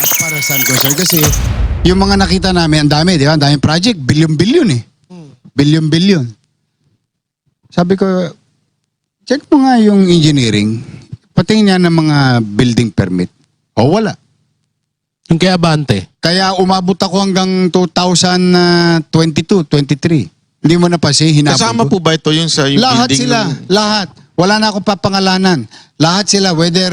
as far as I'm concerned. Kasi yung mga nakita namin, ang dami, di ba? Ang daming project, billion-billion eh. Billion-billion. Sabi ko, check mo nga yung engineering. Patingin niya ng mga building permit. O wala. Yung kay Abante. Kaya umabot ako hanggang 2022, 23. Hindi mo na pa siya hinabot. Kasama po ba ito yung sa yung Lahat building sila, lahat. Wala na akong papangalanan. Lahat sila, whether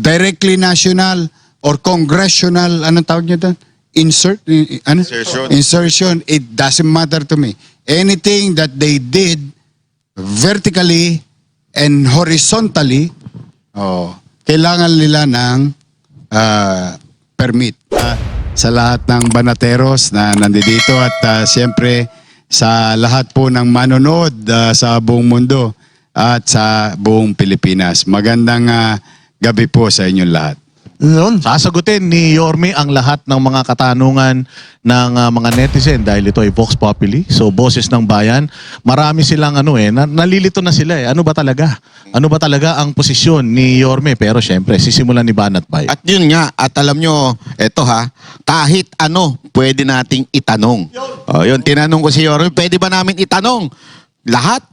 directly national or congressional, anong tawag niyo doon? Insertion, it doesn't matter to me. Anything that they did vertically and horizontally, kailangan nila ng permit. Sa lahat ng banateros na nandito at siyempre sa lahat po ng manonood sa buong mundo at sa buong Pilipinas. Magandang gabi po sa inyong lahat. Noon, sasagutin ni Yorme ang lahat ng mga katanungan ng mga netizen dahil ito ay Vox Populi. So, boses ng bayan. Marami silang nalilito na sila eh. Ano ba talaga? Ano ba talaga ang posisyon ni Yorme? Pero syempre, sisimulan ni Banat Bay. At yun nga, at alam nyo, eto kahit ano pwede nating itanong. Yun, tinanong ko si Yorme, pwede ba namin itanong? Lahat?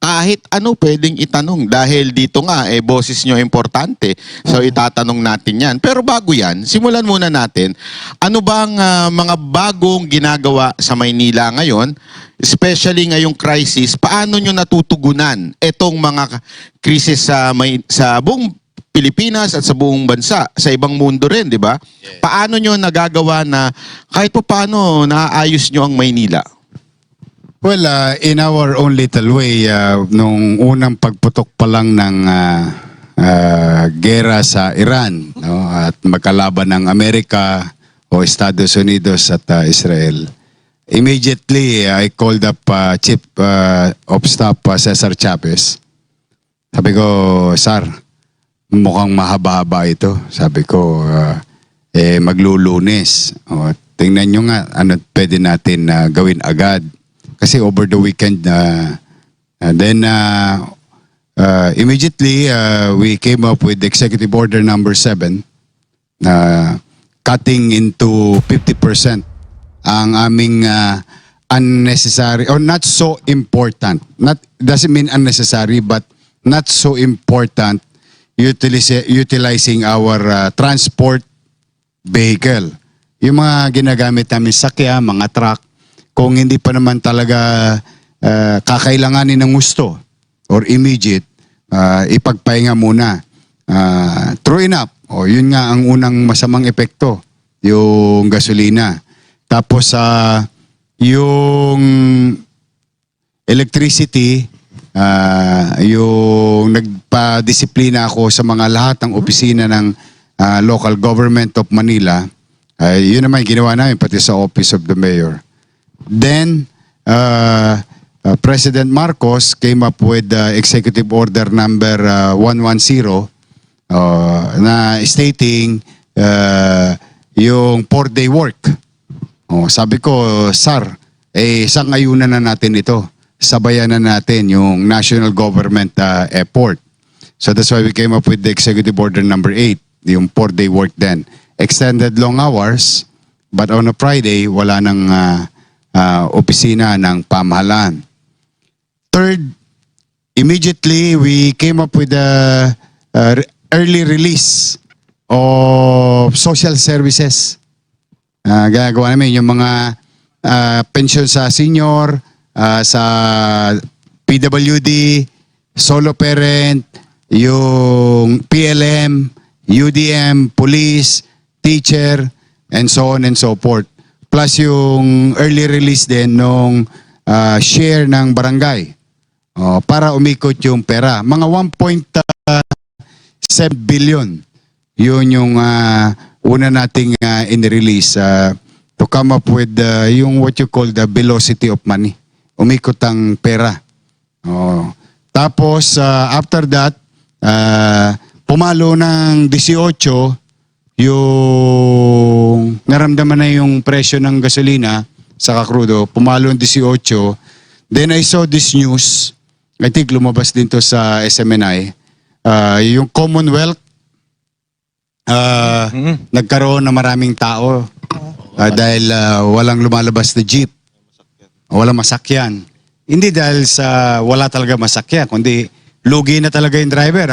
Kahit ano pwedeng itanong dahil dito nga boses nyo importante. So itatanong natin yan. Pero bago yan, simulan muna natin. Ano bang mga bagong ginagawa sa Maynila ngayon, especially ngayong crisis, paano nyo natutugunan itong mga krisis sa buong Pilipinas at sa buong bansa, sa ibang mundo rin, di ba? Yeah. Paano nyo nagagawa na kahit paano naaayos nyo ang Maynila? Well, in our own little way, nung unang pagputok pa lang ng gera sa Iran, no, at magkalaban ng Amerika o Estados Unidos at Israel, immediately I called up Chief of Staff Cesar Chavez. Sabi ko, Sir, mukhang mahaba-haba ito. Sabi ko, maglulunes. Tingnan nyo nga, ano pwede natin gawin agad. Kasi over the weekend, then immediately we came up with Executive Order number 7, cutting into 50% ang aming unnecessary or not so important. Doesn't mean unnecessary, but not so important utilizing our transport vehicle. Yung mga ginagamit namin sakya, mga truck, kung hindi pa naman talaga kakailanganin ng gusto or immediate, ipagpahinga muna. True enough, yun nga ang unang masamang epekto, yung gasolina. Tapos yung electricity, yung nagpa-disiplina ako sa mga lahat ng opisina ng local government of Manila, yun naman ginawa namin pati sa Office of the Mayor. Then, President Marcos came up with Executive Order number 110 na stating yung 4-day work. Sabi ko, Sir, sangayunan na natin ito. Sabayan na natin yung national government effort. So that's why we came up with the Executive Order number 8, yung 4-day work then. Extended long hours, but on a Friday, wala nang opisina ng pamahalaan. Third, immediately we came up with the early release of social services. Gagawa namin yung mga pension sa senior, sa PWD, solo parent, yung PLM, UDM, police, teacher, and so on and so forth. Plus yung early release din nung share ng barangay para umikot yung pera. Mga 1.7 billion. Yun yung una nating in-release to come up with yung what you call the velocity of money. Umikot ang pera. Tapos after that, pumalo ng 18 yung naramdaman na yung presyo ng gasolina sa kakrudo, pumalo ng 18. Then I saw this news, I think lumabas din to sa SMNI, yung Commonwealth nagkaroon ng maraming tao dahil walang lumalabas na jeep. Walang masakyan. Hindi dahil sa wala talaga masakyan, kundi lugi na talaga yung driver.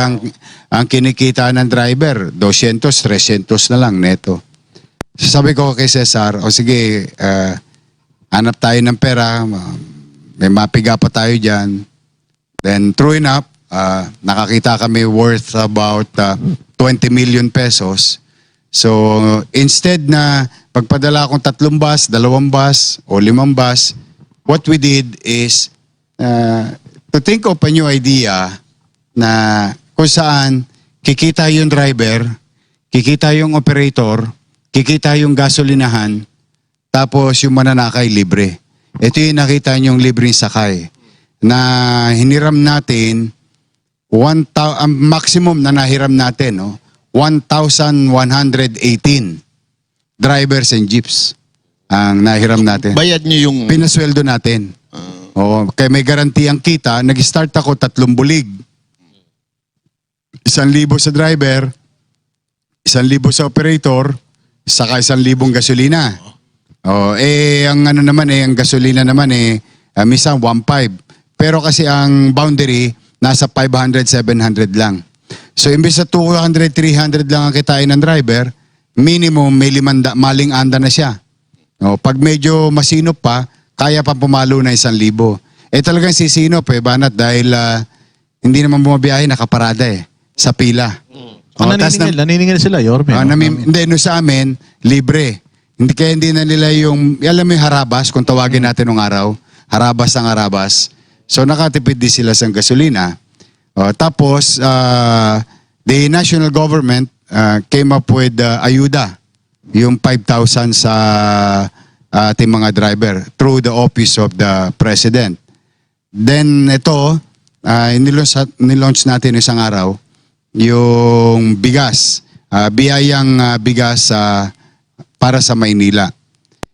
Ang kinikita ng driver, 200, 300 na lang neto. So sabi ko kay Cesar, o sige, hanap tayo ng pera, may mapiga pa tayo dyan. Then true enough, nakakita kami worth about 20 million pesos. So instead na pagpadala akong 3 bus, 2 bus, o 5 bus, what we did is to think of a new idea na kung saan kikita yung driver, kikita yung operator, kikita yung gasolinahan, tapos yung mananakay libre. Ito yung nakita niyong libreng sakay na hiniram natin, ang maximum na nahiram natin, no? 1,118 drivers and jeeps ang nahiram natin. Bayad nyo yung... Pinasweldo natin. Oo, kaya may garanti ang kita. Nag-start ako 3 bulig. 1,000 sa driver, 1,000 sa operator, saka 1,000 gasolina. Oh, ang ano naman ang gasolina naman minsan 1.5. Pero kasi ang boundary nasa 500, 700 lang. So imbes sa 200, 300 lang ang kitain ng driver, minimum may 500, maling anda na siya. Oh, pag medyo masinop pa, kaya pa pumalo na 1,000. Talagang sisinop Banat, dahil hindi naman bumabiyahe, nakaparada sa pila. Naniningil sila, Yorme. Hindi, sa amin, libre. Hindi na nila yung, alam mo yung harabas, kung tawagin natin nung araw, harabas ang harabas. So nakatipid din sila sa gasolina. Tapos, the national government came up with ayuda, yung 5,000 sa ating mga driver through the office of the president. Then ito, nilaunch natin isang araw, yung bigas, biyayang bigas para sa Maynila.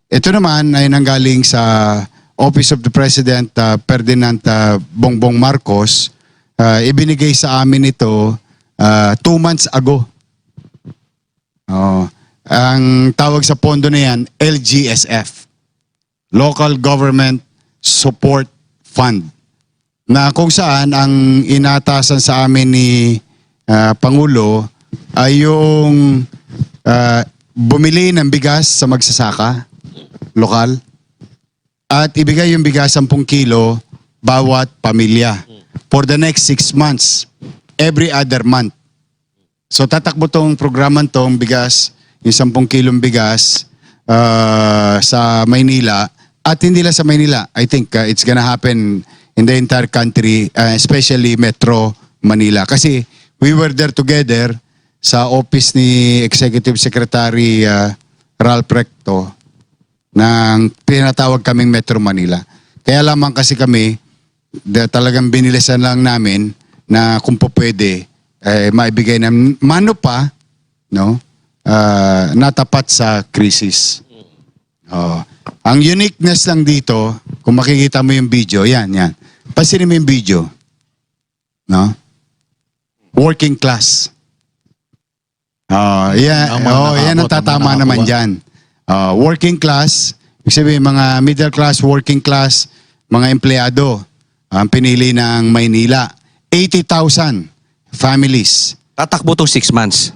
Ito naman ay nanggaling sa Office of the President Ferdinand Bongbong Marcos. Ibinigay sa amin ito 2 months ago. Ang tawag sa pondo na yan, LGSF, Local Government Support Fund, na kung saan ang inatasan sa amin ni Pangulo ay yung bumili ng bigas sa magsasaka, lokal, at ibigay yung bigas 10 kilo bawat pamilya for the next 6 months, every other month. So tatakbo tong programa tong bigas, yung 10 kilong bigas sa Maynila, at hindi lang sa Maynila. I think it's gonna happen in the entire country, especially Metro Manila. Kasi we were there together sa office ni Executive Secretary Ralph Recto ng pinatawag kaming Metro Manila. Kaya lamang kasi kami, talagang binilisan lang namin na kung po pwede, maibigay na mano pa, no? Natapat sa krisis. Ang uniqueness lang dito, kung makikita mo yung video, yan. Pasinin mo yung video. No? Working class. Yan ang tatama naman dyan. Working class, ibig sabihin mga middle class, working class, mga empleyado, ang pinili ng Maynila. 80,000 families. Tatakbo to 6 months.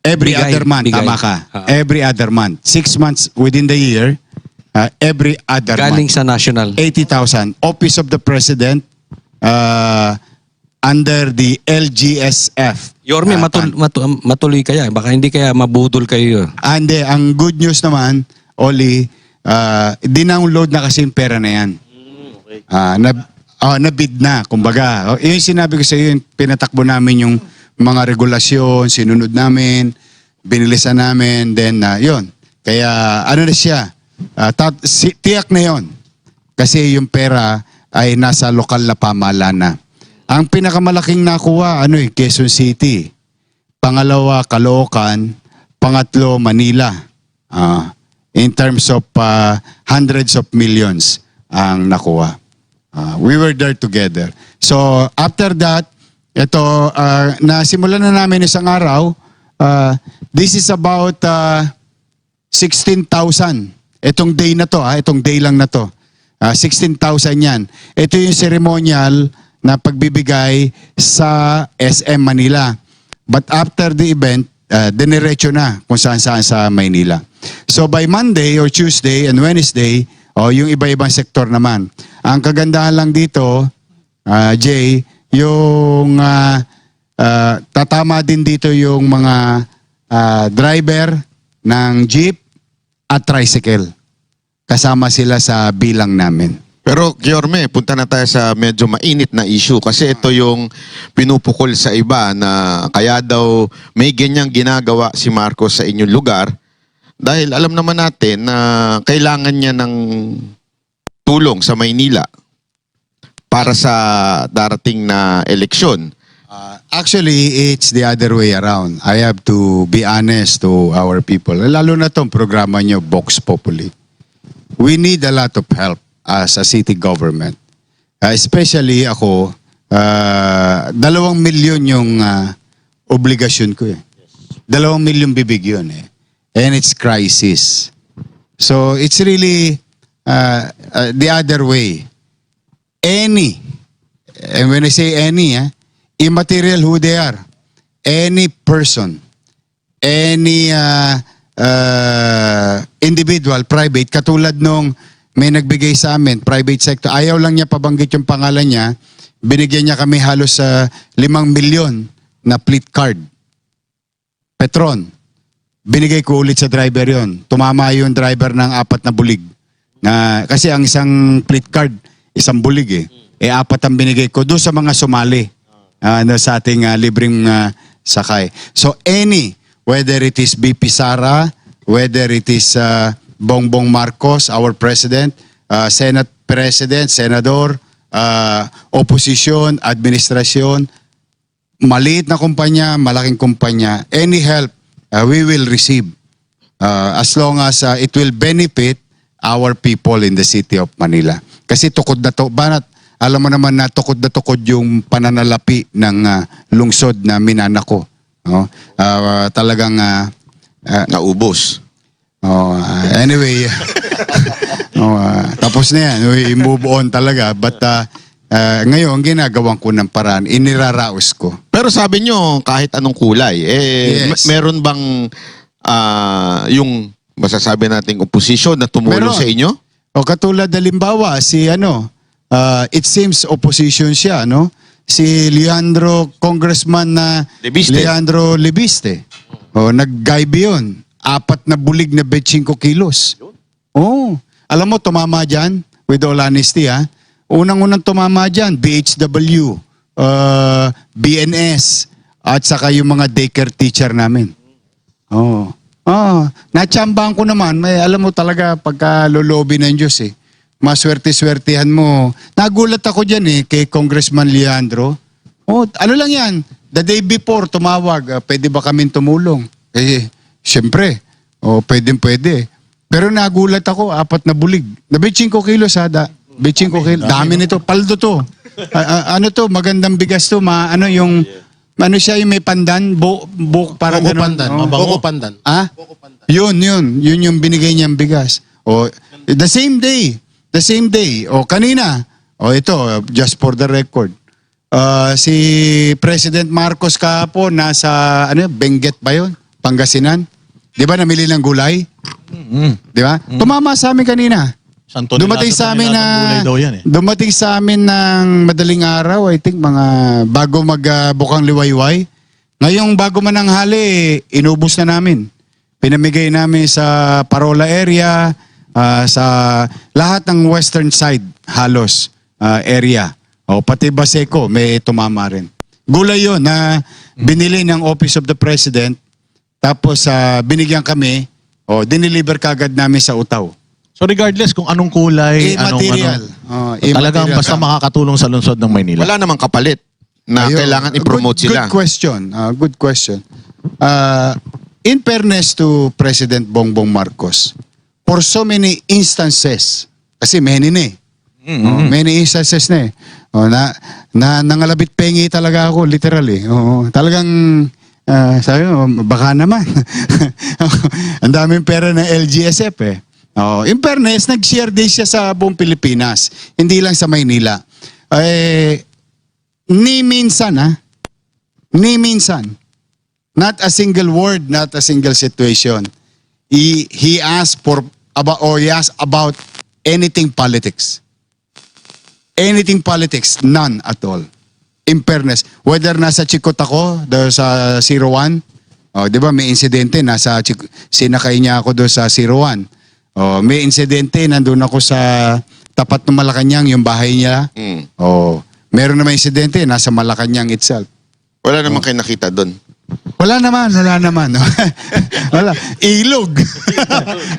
Every other month, tama ka. Every other month. 6 months within the year, every other Galing month. sa national. 80,000. Office of the President, under the LGSF. Yorme, matuloy kaya. Baka hindi kaya mabudol kayo. Hindi, ang good news naman, Oli, dinownload na kasi yung pera na yan. Nabid na, kumbaga. Yung sinabi ko sa iyo, yung pinatakbo namin yung mga regulasyon, sinunod namin, binilisan namin, then yun. Kaya ano na siya, tiyak na yun. Kasi yung pera ay nasa lokal na pamahalaan na. Ang pinakamalaking nakuha, Quezon City. Pangalawa, Caloocan. Pangatlo, Manila. In terms of hundreds of millions ang nakuha. We were there together. So, after that, ito, nasimulan na namin isang araw, This is about 16,000. Itong day na to, itong day lang na to. 16,000 yan. Ito yung ceremonial na pagbibigay sa SM Manila. But after the event, diniretso na kung saan-saan sa Maynila. So by Monday or Tuesday and Wednesday, yung iba-ibang sektor naman. Ang kagandahan lang dito, Jay, yung tatama din dito yung mga driver ng jeep at tricycle. Kasama sila sa bilang namin. Pero, Giorme, punta na tayo sa medyo mainit na issue kasi ito yung pinupukol sa iba na kaya daw may ganyang ginagawa si Marcos sa inyong lugar dahil alam naman natin na kailangan niya ng tulong sa Maynila para sa darating na eleksyon. Actually, it's the other way around. I have to be honest to our people. Lalo na itong programa nyo, Vox Populi. We need a lot of help as a city government. Especially ako, 2 milyon yung obligasyon ko eh. 2 milyon bibig yun eh. And it's crisis. So it's really the other way. Any, and when I say any, immaterial who they are, any person, any individual, private, katulad nung may nagbigay sa amin, private sector, ayaw lang niya pabanggit yung pangalan niya, binigyan niya kami halos 5 milyon na fleet card. Petron, binigay ko ulit sa driver yon. Tumama yung driver ng 4 na bulig. Kasi ang isang fleet card, isang bulig eh. 4 ang binigay ko doon sa mga sumali sa ating libreng sakay. So any, whether it is BP Sara, whether it is Bongbong Marcos, our President, Senate President, Senador, Opposition, Administrasyon, maliit na kumpanya, malaking kumpanya, any help we will receive as long as it will benefit our people in the city of Manila. Kasi tukod na to, banat, alam mo naman na tukod yung pananalapi ng lungsod na minana ko. No? Talagang Naubos. anyway, tapos na yan. We move on talaga. But ngayon, ginagawan ko ng paraan. Iniraraos ko. Pero sabi nyo, kahit anong kulay, Yes. meron bang yung masasabi nating oposisyon na tumulong Meron. sa inyo? O katulad halimbawa, it seems opposition siya, no? Si Leandro, Congressman na Lebiste. Leandro Lebiste. Nag-gaibe yun. 4 na bulig na 25 kilos. Alam mo, tumama dyan, with all honesty, unang-unang tumama dyan, BHW, BNS, at saka yung mga daycare teacher namin. Natsambahan ko naman, alam mo talaga, pagka lolobi ng Diyos maswerte-swertihan mo. Nagulat ako dyan kay Congressman Leandro. Ano lang yan, the day before tumawag, pwede ba kaming tumulong? Siyempre, pwede. Pero nagulat ako, 4 na bulig. Na 25 kilos 25 kilos. Dami nito, paldo to. Ano to, magandang bigas to, yung siya yung may pandan, parang Buko ganun. pandan, Oh. mabango pandan. Yun yung binigay niyang bigas. The same day. Kanina. Ito, just for the record. Si President Marcos kahapon nasa, Benguet ba yun? Pangasinan. Di ba namili ng gulay? Di ba? Tumama sa amin kanina. Dumating sa amin dumating sa amin ng madaling araw, I think mga bago magbukang liwayway. Ngayong bago mananghali, inubos na namin. Pinamigay namin sa Parola area, sa lahat ng western side halos area. Pati Baseco may tumama rin. Gulay yun na binili ng Office of the President, tapos binigyan kami, diniliver kagad namin sa Utaw. So regardless kung anong kulay, Immaterial. talagang Immaterial. basta makakatulong sa lungsod ng Maynila. Wala namang kapalit na Ayun. kailangan i-promote sila. Good question. In fairness to President Bongbong Marcos, for so many instances, kasi many na many instances na nangalabit pengi talaga ako, literally. Talagang Sabi ko, baka naman. Ang daming pera ng LGSF eh. In fairness, nag-share din siya sa buong Pilipinas. Hindi lang sa Maynila. Ni minsan. Not a single word, not a single situation. He asked about anything politics. Anything politics, none at all. In fairness, whether nasa Chikot ako, doon sa 01, di ba may insidente, sinakay niya ako doon sa 01. May insidente, nandun ako sa tapat ng Malacanang, yung bahay niya. Meron naman insidente, nasa Malacanang itself. Wala naman kayo nakita doon. Wala naman. Wala. Ilog.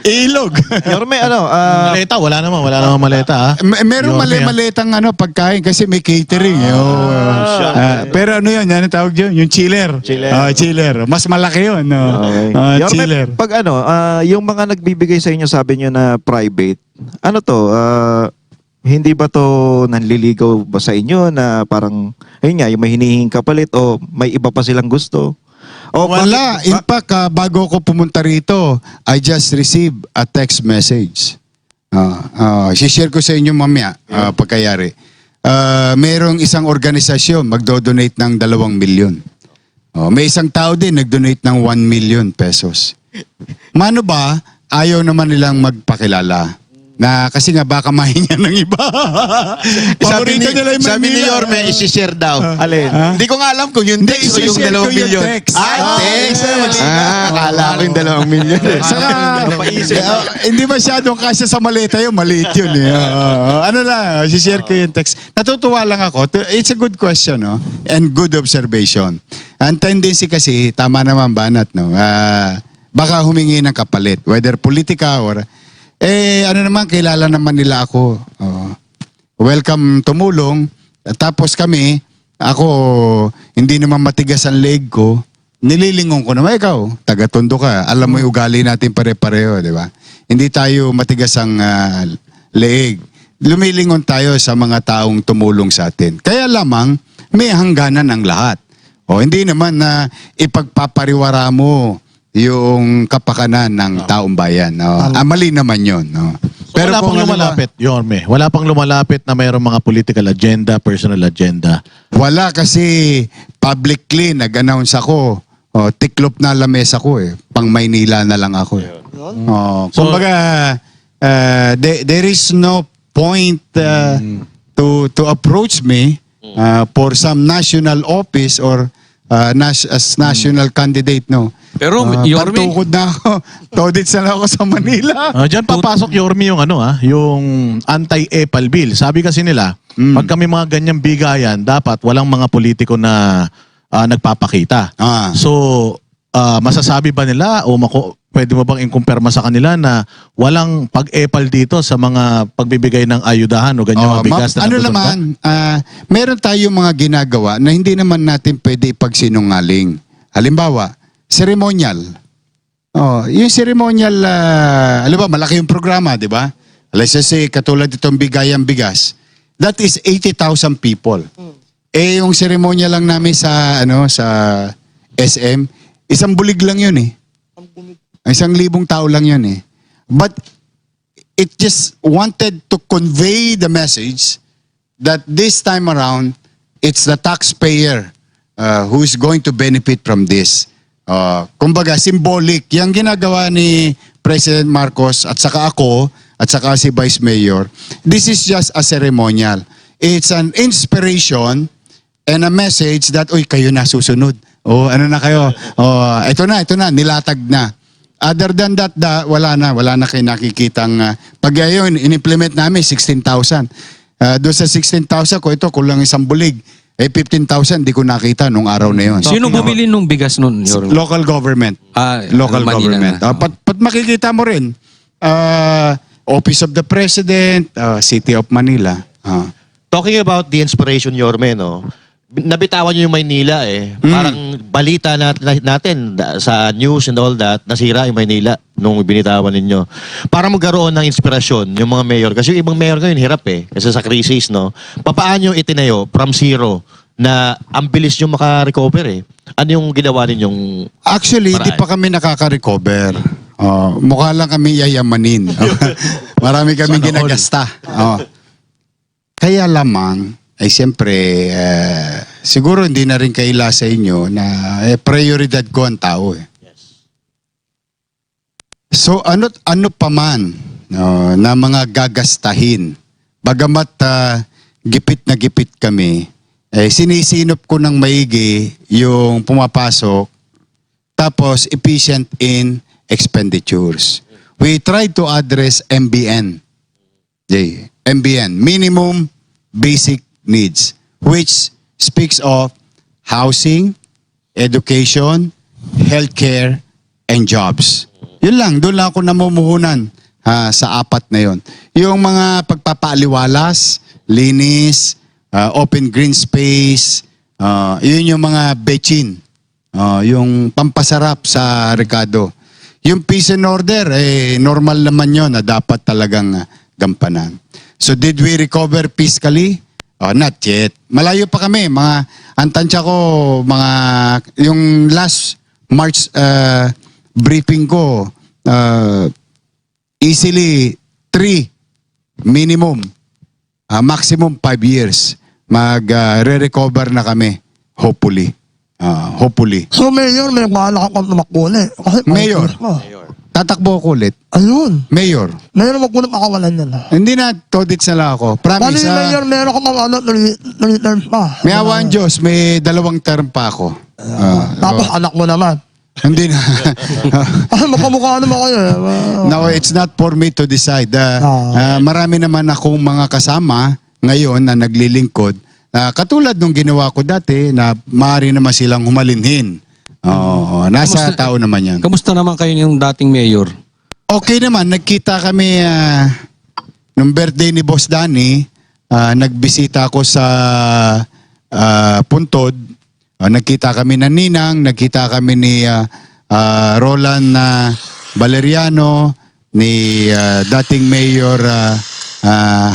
Ilog. Yorme, Maleta, wala naman maleta ha. Meron Yorme, maletang pagkain kasi may catering. Pero yan ang tawag yun? Yung chiller. Chiller. Mas malaki yun. Yorme, Chiller. pag yung mga nagbibigay sa inyo, sabi nyo na private, hindi ba to nanliligaw ba sa inyo na parang, ayun nga, yung may hinihinging kapalit o may iba pa silang gusto? O Wala. In fact, bago ko pumunta rito, I just received a text message. Share ko sa inyo mamaya pagkayari. Merong isang organisasyon magdo-donate ng 2 milyon. May isang tao din nag-donate ng 1 million pesos. Mano ba, ayaw naman nilang magpakilala. Kasi nga baka mahingan ng iba. Paborito nila yung Sabi ni Manila. Yorme, isi-share daw. alin? Hindi ko nga alam kung yung text o yung isi-share 2 ko yung milyon. text. Text. Akala ko yung 2 milyon. Saka, hindi masyadong kasya sa maleta yun. Maliit yun eh. Share ko yung text. Natutuwa lang ako. It's a good question, no? And good observation. Ang tendency kasi, tama naman Banat, no? Baka humingi ng kapalit. Whether politika or... kilala naman nila ako. Welcome tumulong. Tapos ako, hindi naman matigas ang leg ko. Nililingon ko naman, ikaw, taga-Tondo ka. Alam mo yung ugali natin pare-pareho, di ba? Hindi tayo matigas ang leeg. Lumilingon tayo sa mga taong tumulong sa atin. Kaya lamang, may hangganan ang lahat. Hindi naman na ipagpapariwara mo yung kapakanan ng taong bayan. Mali naman yun. Pero wala pang lumalapit, Yorme. Wala pang lumalapit na mayroong mga political agenda, personal agenda. Wala kasi publicly nag-announce ako. Tiklop na lamesa ko eh. Pang Maynila na lang ako eh. Kumbaga, there is no point to approach me for some national office or as national candidate, no? Pero Yorme, Patukod na ako. Todits na lang ako sa Manila. Diyan papasok Yorme yung yung anti-EPAL bill. Sabi kasi nila, pag kami mga ganyang bigayan, dapat walang mga politiko na nagpapakita. So, masasabi ba nila o pwede mo bang i-kumpirma sa kanila na walang pag-EPAL dito sa mga pagbibigay ng ayudahan o ganyang mga bigas na natutunan? naman, meron tayong mga ginagawa na hindi naman natin pwede ipagsinungaling. Halimbawa, ceremonial. Yung ceremonial, alam ba, malaki yung programa, di ba? Let's just say, katulad itong bigayang bigas. That is 80,000 people. Yung ceremonial lang namin sa SM, isang bulig lang yun eh. 1,000 tao lang yun eh. But it just wanted to convey the message that this time around, it's the taxpayer who is going to benefit from this. Kumbaga, symbolic. Yung ginagawa ni President Marcos at saka ako at saka si Vice Mayor, this is just a ceremonial. It's an inspiration and a message that, uy, kayo na susunod. Ano na kayo? Ito na, nilatag na. Other than that, wala na kayo nakikitang, pag yun, in-implement namin, 16,000. Doon sa 16,000 ko, ito, kulang isang bulig. 15,000, di ko nakita nung araw na yun. sino bumili nung bigas nun, Yorme? Local government. Local Manila government. na. Pat makikita mo rin, Office of the President, City of Manila. Talking about the inspiration, Yorme, no? Nabitawan nyo yung Maynila eh. Parang balita natin sa news and all that, nasira yung Maynila nung binitawan ninyo. Para magkaroon ng inspirasyon yung mga mayor. Kasi yung ibang mayor ngayon hirap eh. Kasi sa crisis, no? Papaano itinayo from zero na ang bilis nyo makarecover eh. Ano yung ginawa ninyong Actually, hindi Paraan. pa kami nakaka-recover. Mukha lang kami yayamanin. Marami kami ginagasta. Kaya lamang, ay siyempre, siguro hindi na rin kaila sa inyo na prioridad ko ang tao. So ano pa man na mga gagastahin, bagamat gipit na gipit kami, sinisinop ko ng maigi yung pumapasok, tapos efficient in expenditures. We try to address MBN. MBN, minimum basic needs, which speaks of housing, education, healthcare, and jobs. Yun lang, doon lang ako namumuhunan sa apat na yun. Yung mga pagpapaaliwalas, linis, open green space, yun yung mga bechin, yung pampasarap sa rekado. Yung peace and order, normal naman yun na dapat talagang gampanan. So did we recover fiscally? Not yet. Malayo pa kami. Ang tansya ko, yung last March briefing ko, easily 3 minimum, maximum 5 years, re-recover na kami, hopefully. Hopefully. So, Mayor, may bahala ka pang tumakbo na eh. Kasi Mayor. mo. Tatakbo ko ulit. Ayun. Mayor. Mayor, wag mo na makawalan yan. Hindi na, todits na lang ako. Bali, Promise. Mayor, meron ka pang 3 terms pa. May awa ang Diyos, may 2 term pa ako. Tapos anak mo naman. Hindi na. Kasi magkamukha naman kayo eh. No, it's not for me to decide. Marami naman akong mga kasama ngayon na naglilingkod. Katulad nung ginawa ko dati na maaari naman silang humalinhin. Nasa tao naman yan. Kamusta naman kayo yung dating mayor? Okay naman, nagkita kami nung birthday ni Boss Danny. Nagbisita ako sa Puntod. Nagkita kami ng Ninang, nagkita kami ni Roland Valeriano, ni dating Mayor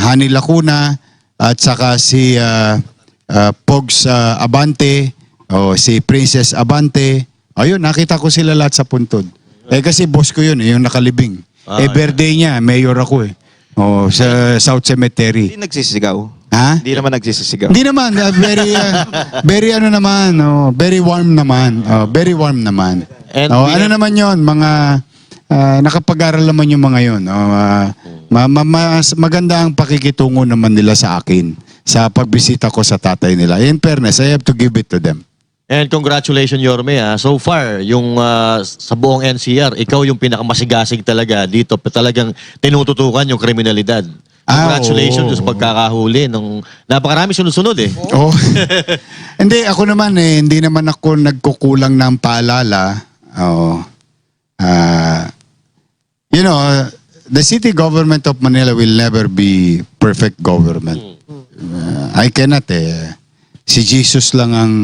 Hani Lacuna, at saka si Pogs Abante, si Princess Abante. Ayun, nakita ko sila lahat sa Puntod. Kasi boss ko yun, yung nakalibing. Birthday niya, mayor ako eh. Sa South Cemetery. Hindi nagsisigaw. Ha? Hindi naman nagsisigaw. Hindi naman, very ano naman, very warm naman. Very warm naman. And ano naman yon, mga nakapag-aral naman yung mga yon. Mas maganda ang pakikitungo naman nila sa akin sa pagbisita ko sa tatay nila. In fairness, I have to give it to them. And congratulations, Yorme. So far, yung sa buong NCR, ikaw yung pinakamasigasig talaga dito. Talagang tinututukan yung kriminalidad. Congratulations oo. sa pagkakahuli. Napakarami sunod-sunod eh. Oh. Hindi, ako naman hindi naman ako nagkukulang ng paalala. The city government of Manila will never be perfect government. I cannot Si Jesus lang ang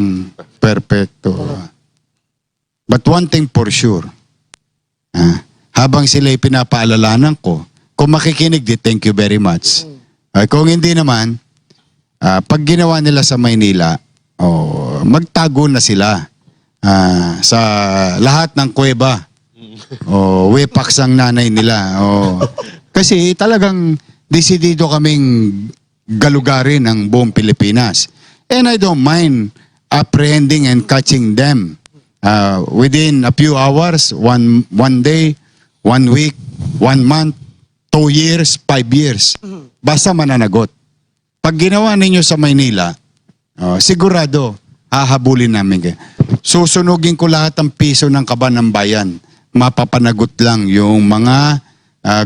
perfecto. But one thing for sure, habang sila'y pinapaalalanan ko, kung makikinig, thank you very much. Kung hindi naman, pag ginawa nila sa Maynila, magtago na sila sa lahat ng kuweba. Wepax ang nanay nila. Kasi talagang desidido kaming galugarin ang buong Pilipinas. And I don't mind apprehending and catching them within a few hours, one day, 1 week, 1 month, 2 years, 5 years. Basta mananagot. Pag ginawa ninyo sa Maynila, sigurado, hahabulin namin kayo. Susunugin ko lahat ng piso ng kaban ng bayan. Mapapanagot lang yung mga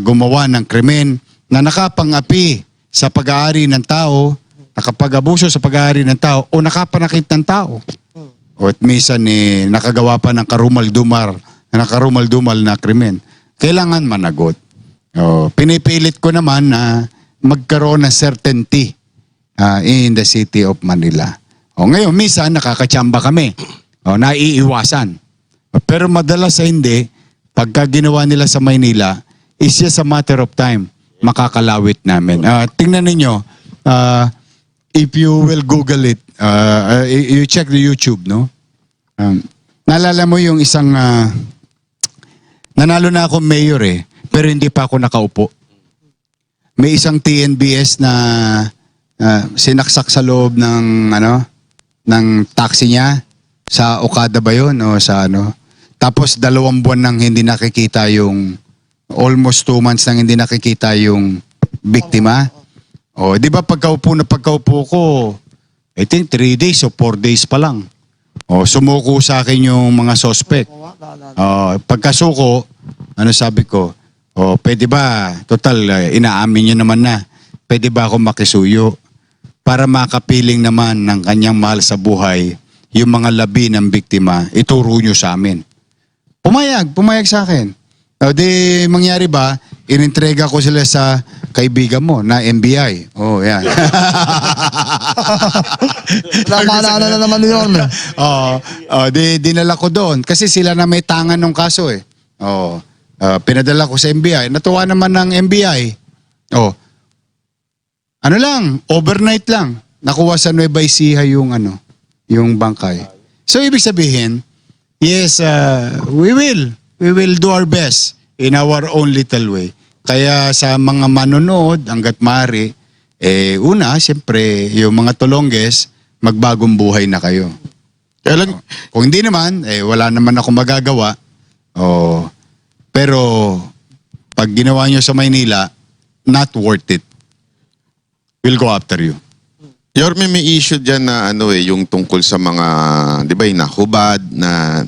gumawa ng krimen na nakapangapi sa pag-aari ng tao, nakapag-abuso sa pag-aari ng tao, o nakapanakit ng tao. O at minsan nakagawa pa ng nakarumal-dumal na krimen. Kailangan managot. Pinipilit ko naman na magkaroon ng certainty in the city of Manila. Ngayon, minsan nakakatsamba kami. Naiiwasan. Pero madalas hindi, pagka ginawa nila sa Maynila, is just a matter of time, makakalawit namin. Tingnan ninyo, if you will Google it, you check the YouTube, no? Naalala mo yung isang, nanalo na ako mayor pero hindi pa ako nakaupo. May isang TNBS na sinaksak sa loob ng, ng taxi niya. Sa Okada ba yun? O sa Tapos 2 buwan nang hindi nakikita yung, almost 2 months nang hindi nakikita yung biktima. O, di ba pagkaupo ko, I think 3 days o 4 days pa lang. O, sumuko sa akin yung mga suspect. O, pagkasuko, sabi ko, pwede ba, total, inaamin nyo naman na, pwede ba ako makisuyo para makapiling naman ng kanyang mahal sa buhay yung mga labi ng biktima, ituro nyo sa amin. Pumayag sa akin. O di mangyari ba, inintrega ko sila sa kaibigan mo na NBI. Oh, yan. Namala na naman ni Yorme. Dinala ko doon kasi sila na may tangan ng kaso pinadala ko sa NBI. Natuwa naman ng NBI. Overnight lang. Nakuha sa Nueva Ecija yung bangkay. So ibig sabihin, yes, we will do our best in our own little way. Kaya sa mga manonood, hanggat maaari, siyempre, yung mga tulongges, magbagong buhay na kayo. Kung hindi naman, wala naman ako magagawa. Pero, pag ginawa nyo sa Maynila, not worth it. We'll go after you. Yorme, may issue dyan na yung tungkol sa mga, di ba, yung nahubad, na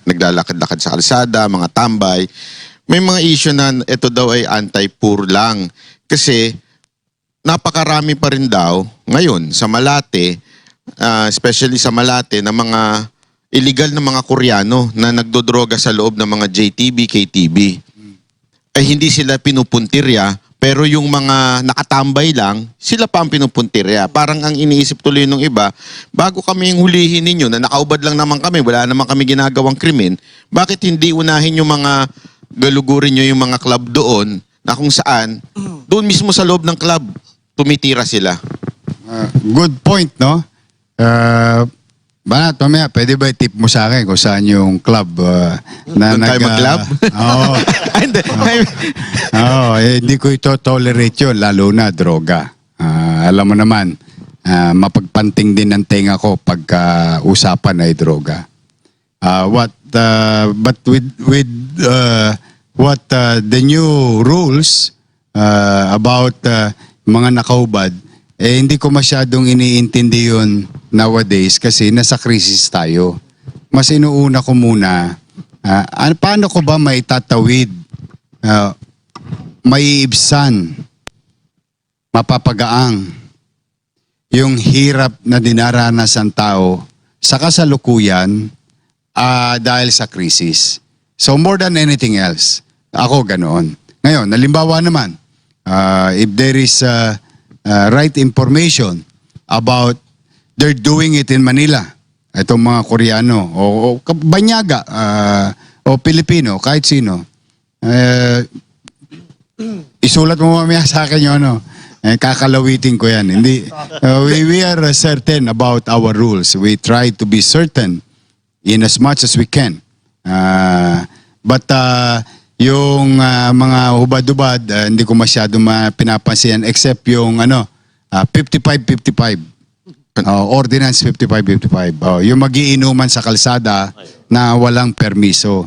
naglalakad-lakad sa kalsada, mga tambay. May mga issue na ito daw ay anti-poor lang. Kasi napakarami pa rin daw ngayon sa Malate, especially sa Malate, na mga illegal na mga Koreano na nagdodroga sa loob ng mga JTB, KTB. Ay hindi sila pinupuntirya, pero yung mga nakatambay lang, sila pa ang pinupuntirya. Parang ang iniisip tuloy ng iba, bago kami yung hulihin ninyo, na nakaubad lang naman kami, wala naman kami ginagawang krimen, bakit hindi unahin yung mga galugurin nyo yung mga club doon, na kung saan, doon mismo sa loob ng club, tumitira sila. Good point, no? Banat, mamaya, pwede ba i-tip mo sa akin kung saan yung club na Doon tayo mag-club? Oo. Hindi ko ito tolerate yun, lalo na droga. Alam mo naman, mapagpanting din ng tenga ko pagka usapan ay droga. But with the new rules about mga nakahubad, hindi ko masyadong iniintindi yun nowadays kasi nasa krisis tayo. Mas inuuna ko muna, paano ko ba maitatawid, maiibsan, mapapagaang yung hirap na dinaranas ng tao sa kasalukuyan dahil sa krisis. So more than anything else, ako ganoon. Ngayon, halimbawa naman, if there is right information about they're doing it in Manila, itong mga Koreano o Banyaga o Pilipino, kahit sino, isulat mo mamaya sa akin yung kakalawitin ko yan. Hindi, we are certain about our rules. We try to be certain in as much as we can. But yung mga hubad-hubad, hindi ko masyado pinapansin except yung 55-55. Ordinance 55-55. Yung magiinuman sa kalsada na walang permiso.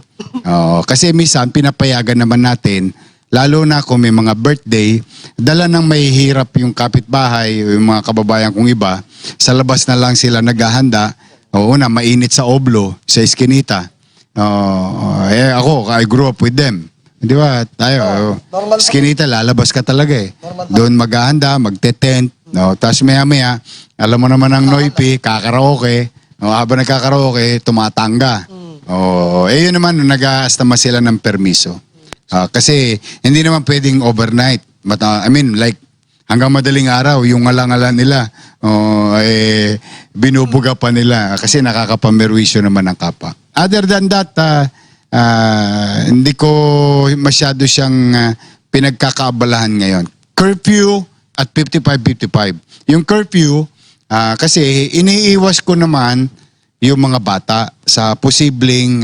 Kasi minsan pinapayagan naman natin, lalo na kung may mga birthday, dala ng may hirap yung kapitbahay, yung mga kababayan kong iba, sa labas na lang sila naghahanda. Una, mainit sa oblo, sa eskinita. Ako, I grew up with them. Di ba? Tayo, eskinita, lalabas ka talaga Doon maghahanda, magte-tent. Tapos maya-maya, alam mo naman ang Noipi, kakaraoke. Habang nagkakaraoke, tumatangga. Yun naman, nag-aastama sila ng permiso. Kasi hindi naman pwedeng overnight. But, hanggang madaling araw, yung ngalang-ngalan nila, binubuga pa nila kasi nakakapamerwisyo naman ang kapwa. Other than that, hindi ko masyado siyang pinagkakaabalahan ngayon. Curfew, at 55-55. Yung curfew, kasi iniiwas ko naman yung mga bata sa posibleng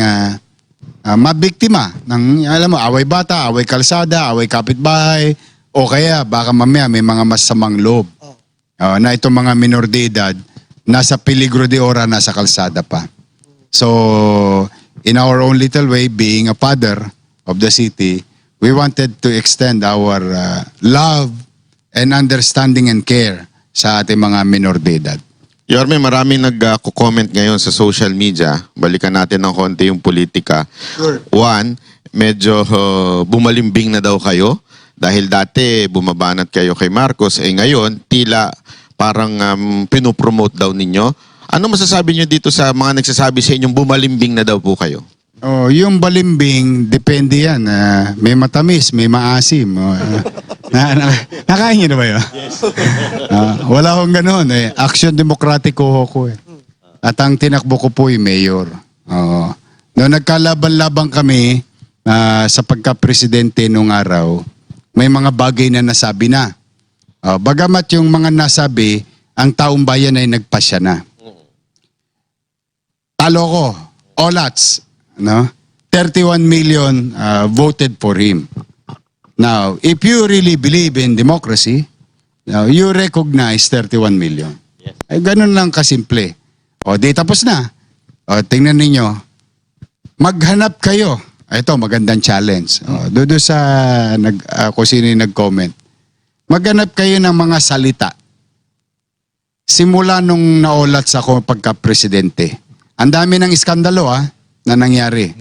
mabiktima ng, alam mo, away bata, away kalsada, away kapitbahay, o kaya baka mamaya may mga masamang loob na itong mga minor de edad nasa peligro de ora, nasa kalsada pa. So, in our own little way, being a father of the city, we wanted to extend our love and understanding and care sa ating mga minor de edad. Yorme, maraming nag-comment ngayon sa social media. Balikan natin ng konti yung politika. Sure. One, medyo bumalimbing na daw kayo dahil dati bumabanat kayo kay Marcos. Ngayon, tila parang pinopromote daw ninyo. Ano masasabi nyo dito sa mga nagsasabi sa inyong bumalimbing na daw po kayo? Oh, yung balimbing, depende yan. May matamis, may maasim. Nakain niyo na ba yun? Yes. Wala akong ganun. Action Demokratiko ko eh. At ang tinakbo ko po yung mayor. Noong nagkalaban-laban kami sa pagka-presidente nung araw, may mga bagay na nasabi na. Bagamat yung mga nasabi, ang taong bayan ay nagpasya na. Talo ko. Olats. No? 31 million voted for him. Now, if you really believe in democracy, you recognize 31 million. Ay, ganun lang kasimple. Di tapos na. Tingnan ninyo. Maghanap kayo. Ito, magandang challenge. Doon sa kung sino yung nag-comment. Maghanap kayo ng mga salita. Simula nung naolats ako pagka-presidente. Ang dami ng iskandalo na nangyari.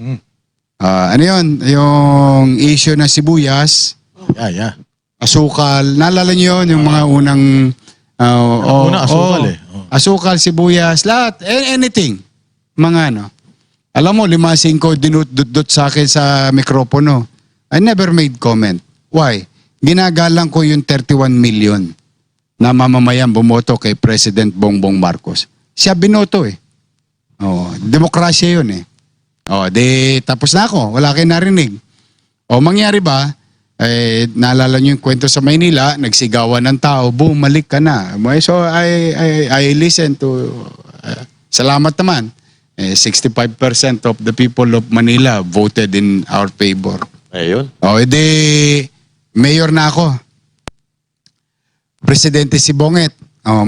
Ano yun? Yung issue ng sibuyas, Yeah. asukal. Naalala niyo yun? Yung mga unang... Una, asukal Asukal, sibuyas, lahat. Anything. Mga ano. Alam mo, 5-5 dinut-dut sa akin sa mikropono. I never made comment. Why? Ginagalang ko yung 31 million na mamamayan bumoto kay President Bongbong Marcos. Siya binoto eh. Demokrasya yun eh. Tapos na ako. Wala kayo narinig. Mangyari ba, naalala nyo yung kwento sa Maynila, nagsigawan ng tao, bumalik ka na. So, I listen to, salamat naman. 65% of the people of Manila voted in our favor. Ayun. Mayor na ako. Presidente si Bonget.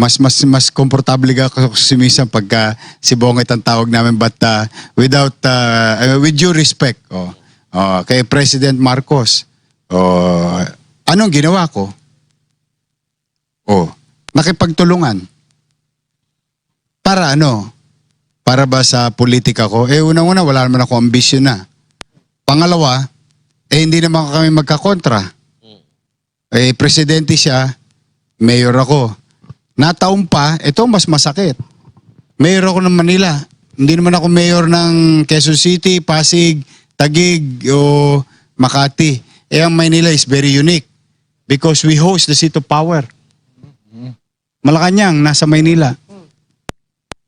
Mas komportable ako si Misa pagka si Bonget ang tawag namin, but with due respect kay President Marcos. Anong ginawa ko? Nakipagtulungan. Para ano? Para ba sa politika ko? Unang-una, wala naman ako ambisyon na. Pangalawa, hindi naman kami magkakontra. Presidente siya, mayor ako. Nataon pa, ito mas masakit. Mayor ako ng Manila. Hindi naman ako mayor ng Quezon City, Pasig, Taguig o Makati. Ang Manila is very unique because we host the seat of power. Malacanang, nasa Maynila.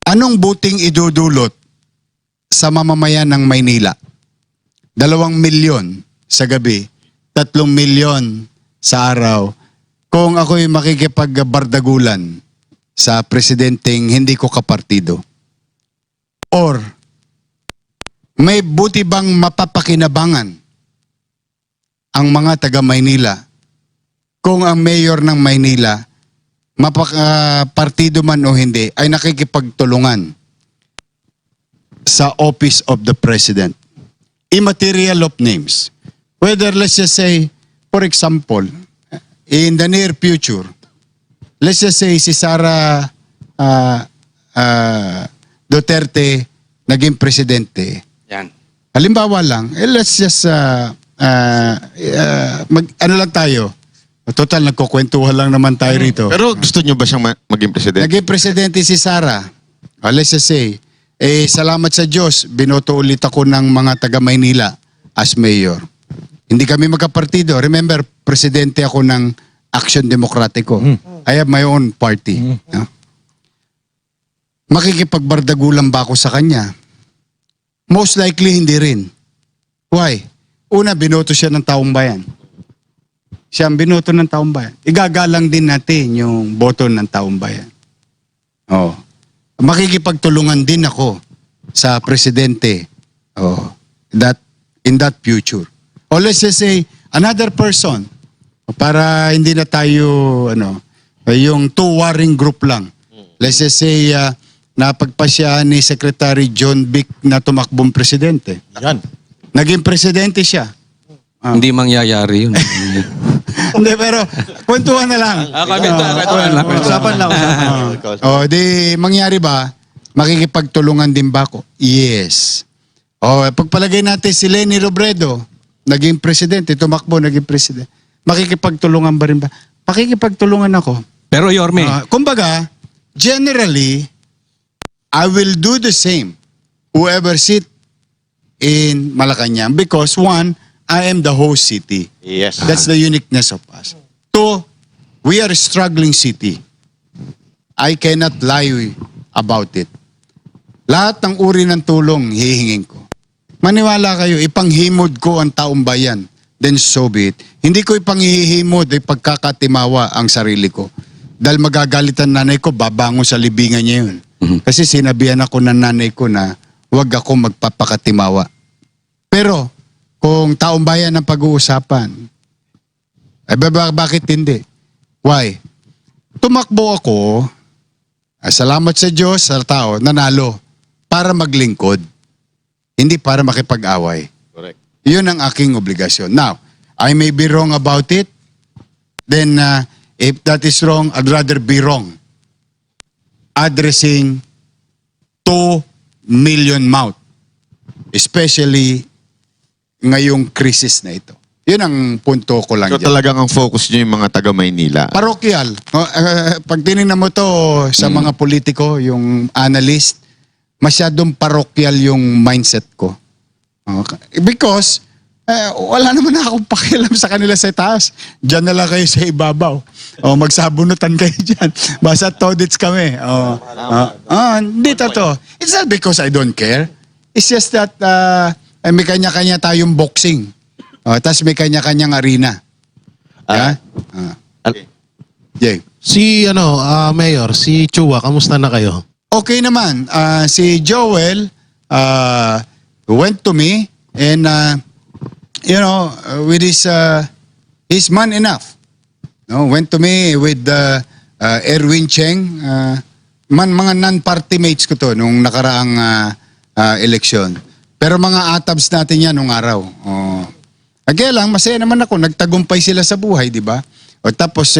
Anong buting idudulot sa mamamayan ng Maynila? 2 milyon sa gabi, 3 milyon sa araw. Kung ako'y makikipagbardagulan sa presidenteng hindi ko kapartido. Or, may buti bang mapapakinabangan ang mga taga-Maynila kung ang mayor ng Maynila, partido man o hindi, ay nakikipagtulungan sa office of the president? Immaterial of names. Whether, let's just say, for example, in the near future, let's just say si Sara Duterte naging presidente. Yan. Halimbawa lang, let's just ano lang tayo. Total, nagkukwentuhan lang naman tayo rito. Pero gusto nyo ba siyang maging presidente? Naging presidente si Sara. Let's just say, salamat sa Diyos, binoto ulit ako ng mga taga-Maynila as mayor. Hindi kami magkapartido. Remember, presidente ako ng Action Demokratiko. I have my own party. No? Makikipagbardagulan ba ako sa kanya? Most likely, hindi rin. Why? Una, binoto siya ng taong bayan. siya ang binoto ng taong bayan. Igagalang din natin yung boto ng taong bayan. Oh. Makikipagtulungan din ako sa presidente. Oh. In that future. Or let's just say, another person. Para hindi na tayo, yung two warring group lang. Let's just say, napagpasya ni Secretary John Vic na tumakbong presidente. Yan. Naging presidente siya. Hindi mangyayari yun. Hindi, pero kwentuhan na lang. Kwentuhan lang. Usapan lang. Di mangyari ba, makikipagtulungan din ba ako? Yes. Pagpalagay natin si Leni Robredo, naging presidente, tumakbo, naging presidente. Makikipagtulungan ba rin ba? Makikipagtulungan ako. Pero Yorme, Kumbaga, generally, I will do the same whoever sit in Malacanang because one, I am the host city. Yes. That's the uniqueness of us. Two, we are a struggling city. I cannot lie about it. Lahat ng uri ng tulong hihingin ko. Maniwala kayo, ipanghimod ko ang taong bayan. Then so be it. Hindi ko ipanghihimod ay pagkakatimawa ang sarili ko. Dahil magagalitan nanay ko, babango sa libingan niya yun. Kasi sinabihan ako ng nanay ko na huwag ako magpapakatimawa. Pero, kung taong bayan ang pag-uusapan, bakit hindi? Why? Tumakbo ako, salamat sa Diyos, sa tao, nanalo, para maglingkod. Hindi para makipag-away. Correct. Yun ang aking obligasyon. Now, I may be wrong about it. Then, if that is wrong, I'd rather be wrong. Addressing 2 million mouth. Especially ngayong krisis na ito. Yun ang punto ko lang So dyan. talagang ang focus nyo yung mga taga Maynila. Parokyal. Pag tinignan mo to sa mga politiko, yung analyst, masyadong parokyal yung mindset ko. Because, wala naman akong pakialam sa kanila sa taas. Diyan na lang kayo sa ibabaw. Magsabunutan kayo dyan. Basta todits kami. Hindi to. It's not because I don't care. It's just that may kanya-kanya tayong boxing. Tapos may kanya-kanyang arena. Yeah? Jay. si Mayor, si Chua, kamusta na kayo? Okay naman. Si Joel went to me and with his man enough. No, went to me with Erwin Cheng. Mga non-party mates ko to nung nakaraang eleksyon. Pero mga atabs natin yan nung araw. Kaya lang, masaya naman ako. Nagtagumpay sila sa buhay, di ba? Tapos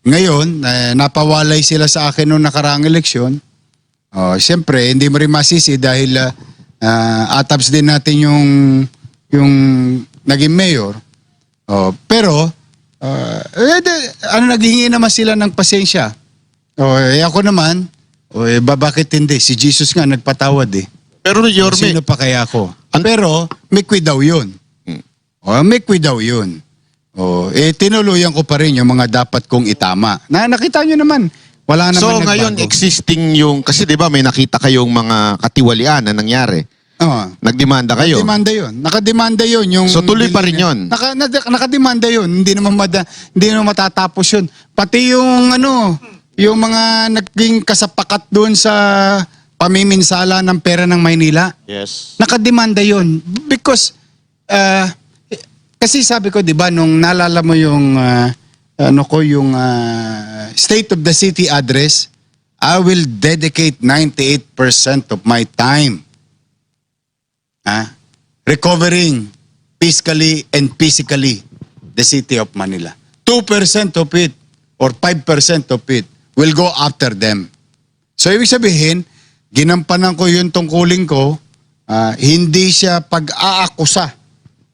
ngayon, napawalay sila sa akin nung nakaraang eleksyon. Siyempre, hindi mo rin masisi dahil atabs din natin yung naging mayor. Pero, naghingi naman sila ng pasensya. Ako naman, bakit hindi? Si Jesus nga nagpatawad eh. Pero Yorme, Sino pa kaya ako? Pero, mikwi daw yun. Mikwi daw yun. Tinuluyan ko pa rin yung mga dapat kong itama. Nakita nyo naman, wala naman so nagbago. ngayon existing yung, kasi di ba may nakita kayong mga katiwalian na nangyari. Nagdemanda kayo. Nakademanda yun. Yung So tuloy pa rin yun. Nakademanda yun. Hindi naman matatapos yun. Pati yung yung mga naging kasapakat doon sa pamiminsala ng pera ng Maynila. Yes. Nakademanda yun. Because, kasi sabi ko, di ba, nung naalala mo yung, yung State of the City address, I will dedicate 98% of my time recovering fiscally and physically the city of Manila. 2% of it or 5% of it will go after them. So, ibig sabihin, ginampanan ko yung tungkulin ko, hindi siya pag-aakusa.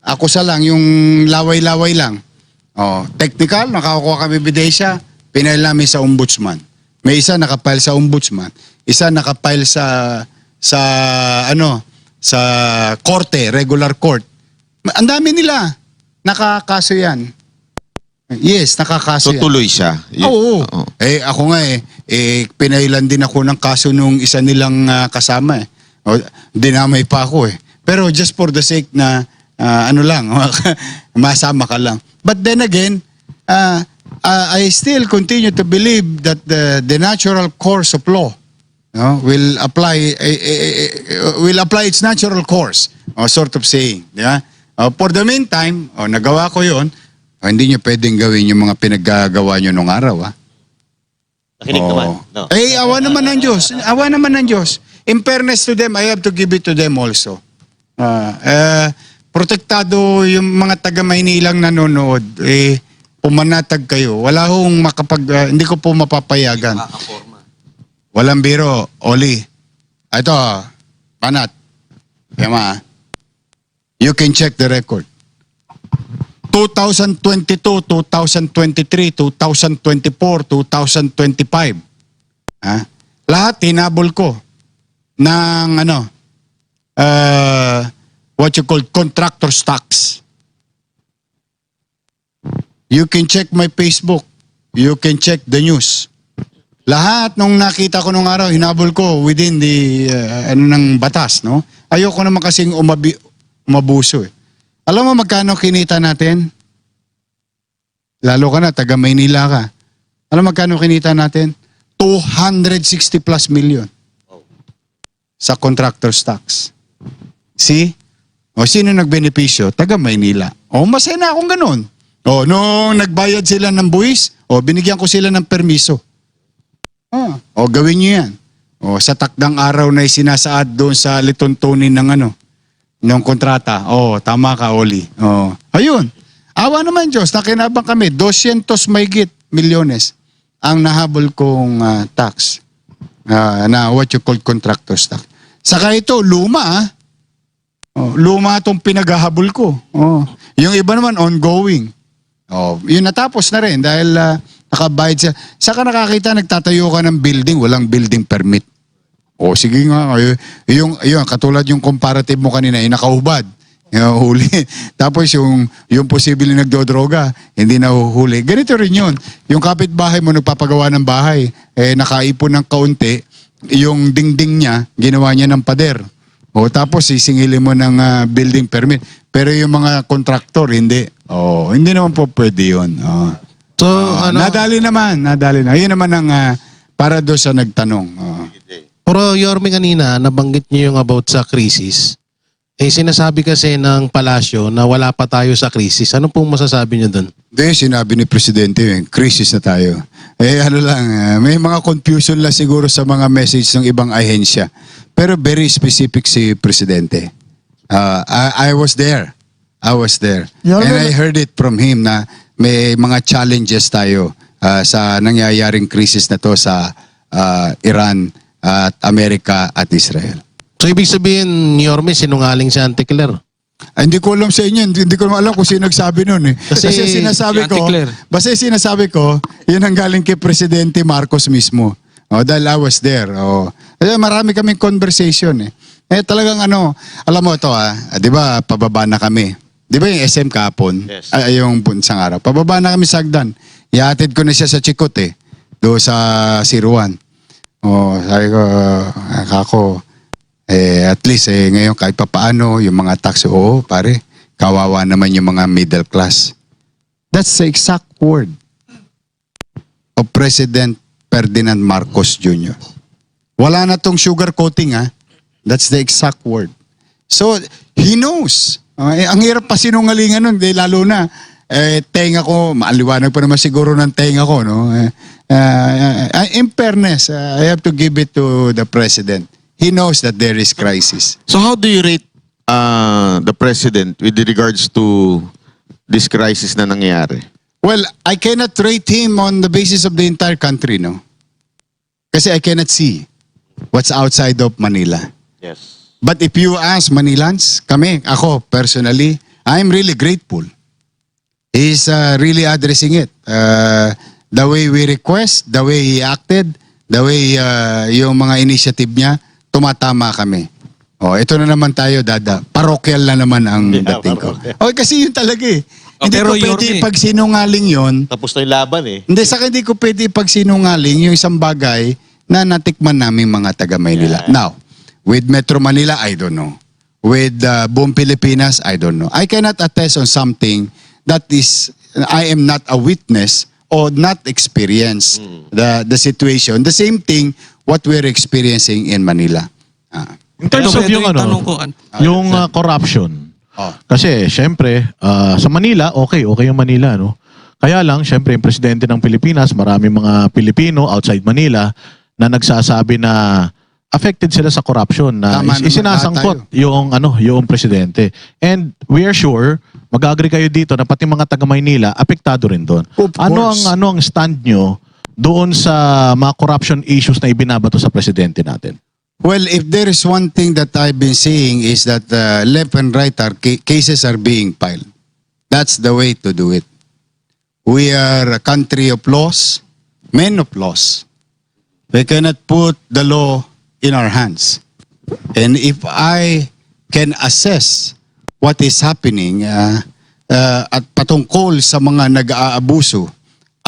Akusa lang, yung laway-laway lang. Technical, nakakuha kami ebidensya, pinail namin sa ombudsman. May isa nakapile sa ombudsman, isa nakapile sa korte, regular court. Ang dami nila. Nakakaso yan. Yes, nakakaso So yan. tuloy siya. Oo. Ako nga pinailan din ako ng kaso nung isa nilang kasama . Dinamay pa ako . Pero just for the sake na ano lang, masama ka lang. But then again, I still continue to believe that the natural course of law will apply its natural course, sort of saying. Yeah? For the meantime, nagawa ko yun, hindi nyo pwedeng gawin yung mga pinaggagawa nyo nung araw. Nakinig naman. No. Awa naman ng Diyos. Awa naman ng Diyos. In fairness to them, I have to give it to them also. Protektado yung mga taga Maynilang nanonood. Pumanatag kayo. Wala hong hindi ko po mapapayagan. Walang biro, Oli. Ito, Panat. Yama. You can check the record. 2022, 2023, 2024, 2025. Lahat tinabol ko ng what you call contractor stocks. You can check my Facebook. You can check the news. Lahat nung nakita ko nung araw, hinabol ko within the ng batas, no? Ayoko naman kasing umabuso eh. Alam mo magkano kinita natin? Lalo ka na, taga Maynila ka. Alam mo magkano kinita natin? 260 plus million sa contractor stocks. See? O sino nagbenepisyo? Taga Maynila. O masaya na akong ganun. O nung nagbayad sila ng buwis, binigyan ko sila ng permiso. O gawin nyo yan. O sa takdang araw na isinasaad doon sa lituntunin ng ng kontrata. Tama ka, Oli. Ayun. Awa naman Diyos, nakinabang kami. 200 mahigit milyones ang nahabol kong tax na what you call contractor tax. Saka ito, luma luma itong pinaghahabol ko. Yung iba naman, ongoing. Yun natapos na rin dahil nakabayad siya. Saka nakakita, nagtatayo ka ng building, walang building permit. Sige nga. Yung katulad yung comparative mo kanina, yung nakahubad. Huli. Tapos yung posibleng nagdodroga, hindi nahuhuli. Ganito rin yun. Yung kapitbahay mo nagpapagawa ng bahay, nakaipon ng kaunti, yung dingding niya, ginawa niya ng pader. Tapos sisingilin mo ng building permit. Pero yung mga kontraktor, hindi. Hindi naman po pwede yun. So, nadali naman. Yun naman ang para doon sa nagtanong. pero Yorme kanina, nabanggit niyo yung about sa krisis. Sinasabi kasi ng palasyo na wala pa tayo sa krisis. Ano pong masasabi niyo doon? Hindi, sinabi ni Presidente, crisis na tayo. May mga confusion lang siguro sa mga message ng ibang ahensya. Pero very specific si Presidente. I was there. And I heard it from him na may mga challenges tayo sa nangyayaring krisis na to sa Iran at Amerika at Israel. So, ibig sabihin, Yorme, sinungaling si Auntie Claire. Hindi ko alam sa inyo. Hindi ko alam kung sino nagsabi nun eh. Kasi sinasabi si Auntie Claire. ko, yun ang galing kay Presidente Marcos mismo. Dahil I was there. Marami kaming conversation eh. Talagang alam mo ito di ba pababa na kami. Di ba yung SM kahapon? Yes. Yung isang araw. Pababa na kami sa Sagdan. Ihatid ko na siya sa Chikot eh. Doon sa Siruan. Sabi ko, kako, at least ngayon kahit papaano yung mga taxi, pare, kawawa naman yung mga middle class. That's the exact word of President Ferdinand Marcos Jr. Wala na tong sugar coating That's the exact word. So, he knows. Ang hirap pa sinungalingan nun, lalo na tenga ko, maaliwanag pa naman siguro ng tenga ko, no? In fairness, I have to give it to the President. He knows that there is crisis. So how do you rate the President with regards to this crisis na nangyayari? Well, I cannot rate him on the basis of the entire country, no? Kasi I cannot see what's outside of Manila. Yes. But if you ask Manilans, ako personally, I'm really grateful. He's really addressing it. The way we request, the way he acted, the way yung mga initiative niya, tumatama kami. Ito na naman tayo, Dada. Parokyal na naman ang dating ko. Kasi yun talaga eh. Hindi pero ko pwede Yorme, ipagsinungaling yun. Tapos na yung laban eh. Hindi, hindi ko pwede ipagsinungaling yung isang bagay na natikman namin mga taga Maynila. Yeah. Now, with Metro Manila, I don't know. with Buong Pilipinas, I don't know. I cannot attest on something that is, I am not a witness or not experience the situation. The same thing what we're experiencing in Manila. In terms of Ito yung tanong ko, yung corruption. Oh. Kasi syempre, sa Manila, okay yung Manila, no? Kaya lang, syempre, yung presidente ng Pilipinas, maraming mga Pilipino outside Manila na nagsasabi na affected sila sa corruption na Tama naman isinasangkot tayo. yung presidente. And we are sure, mag-agree kayo dito na pati mga taga Maynila apektado rin doon. Of course. Ano ang stand nyo doon sa mga corruption issues na ibinabato sa presidente natin? Well, if there is one thing that I've been seeing is that left and right cases are being filed. That's the way to do it. We are a country of laws, men of laws. We cannot put the law in our hands. And if I can assess what is happening at patungkol sa mga nag-aabuso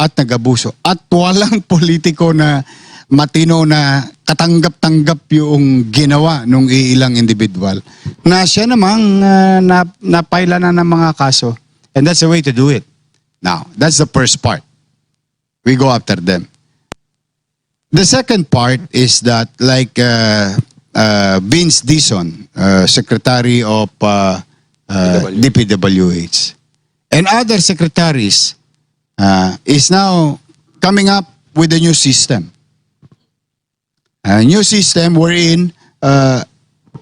at nag-abuso at walang politiko na matino na katanggap-tanggap yung ginawa ng ilang individual na siya namang napaila na ng mga kaso. And that's the way to do it. Now, that's the first part. We go after them. The second part is that like Vince Dizon, Secretary of DPWH, and other secretaries is now coming up with a new system. A new system wherein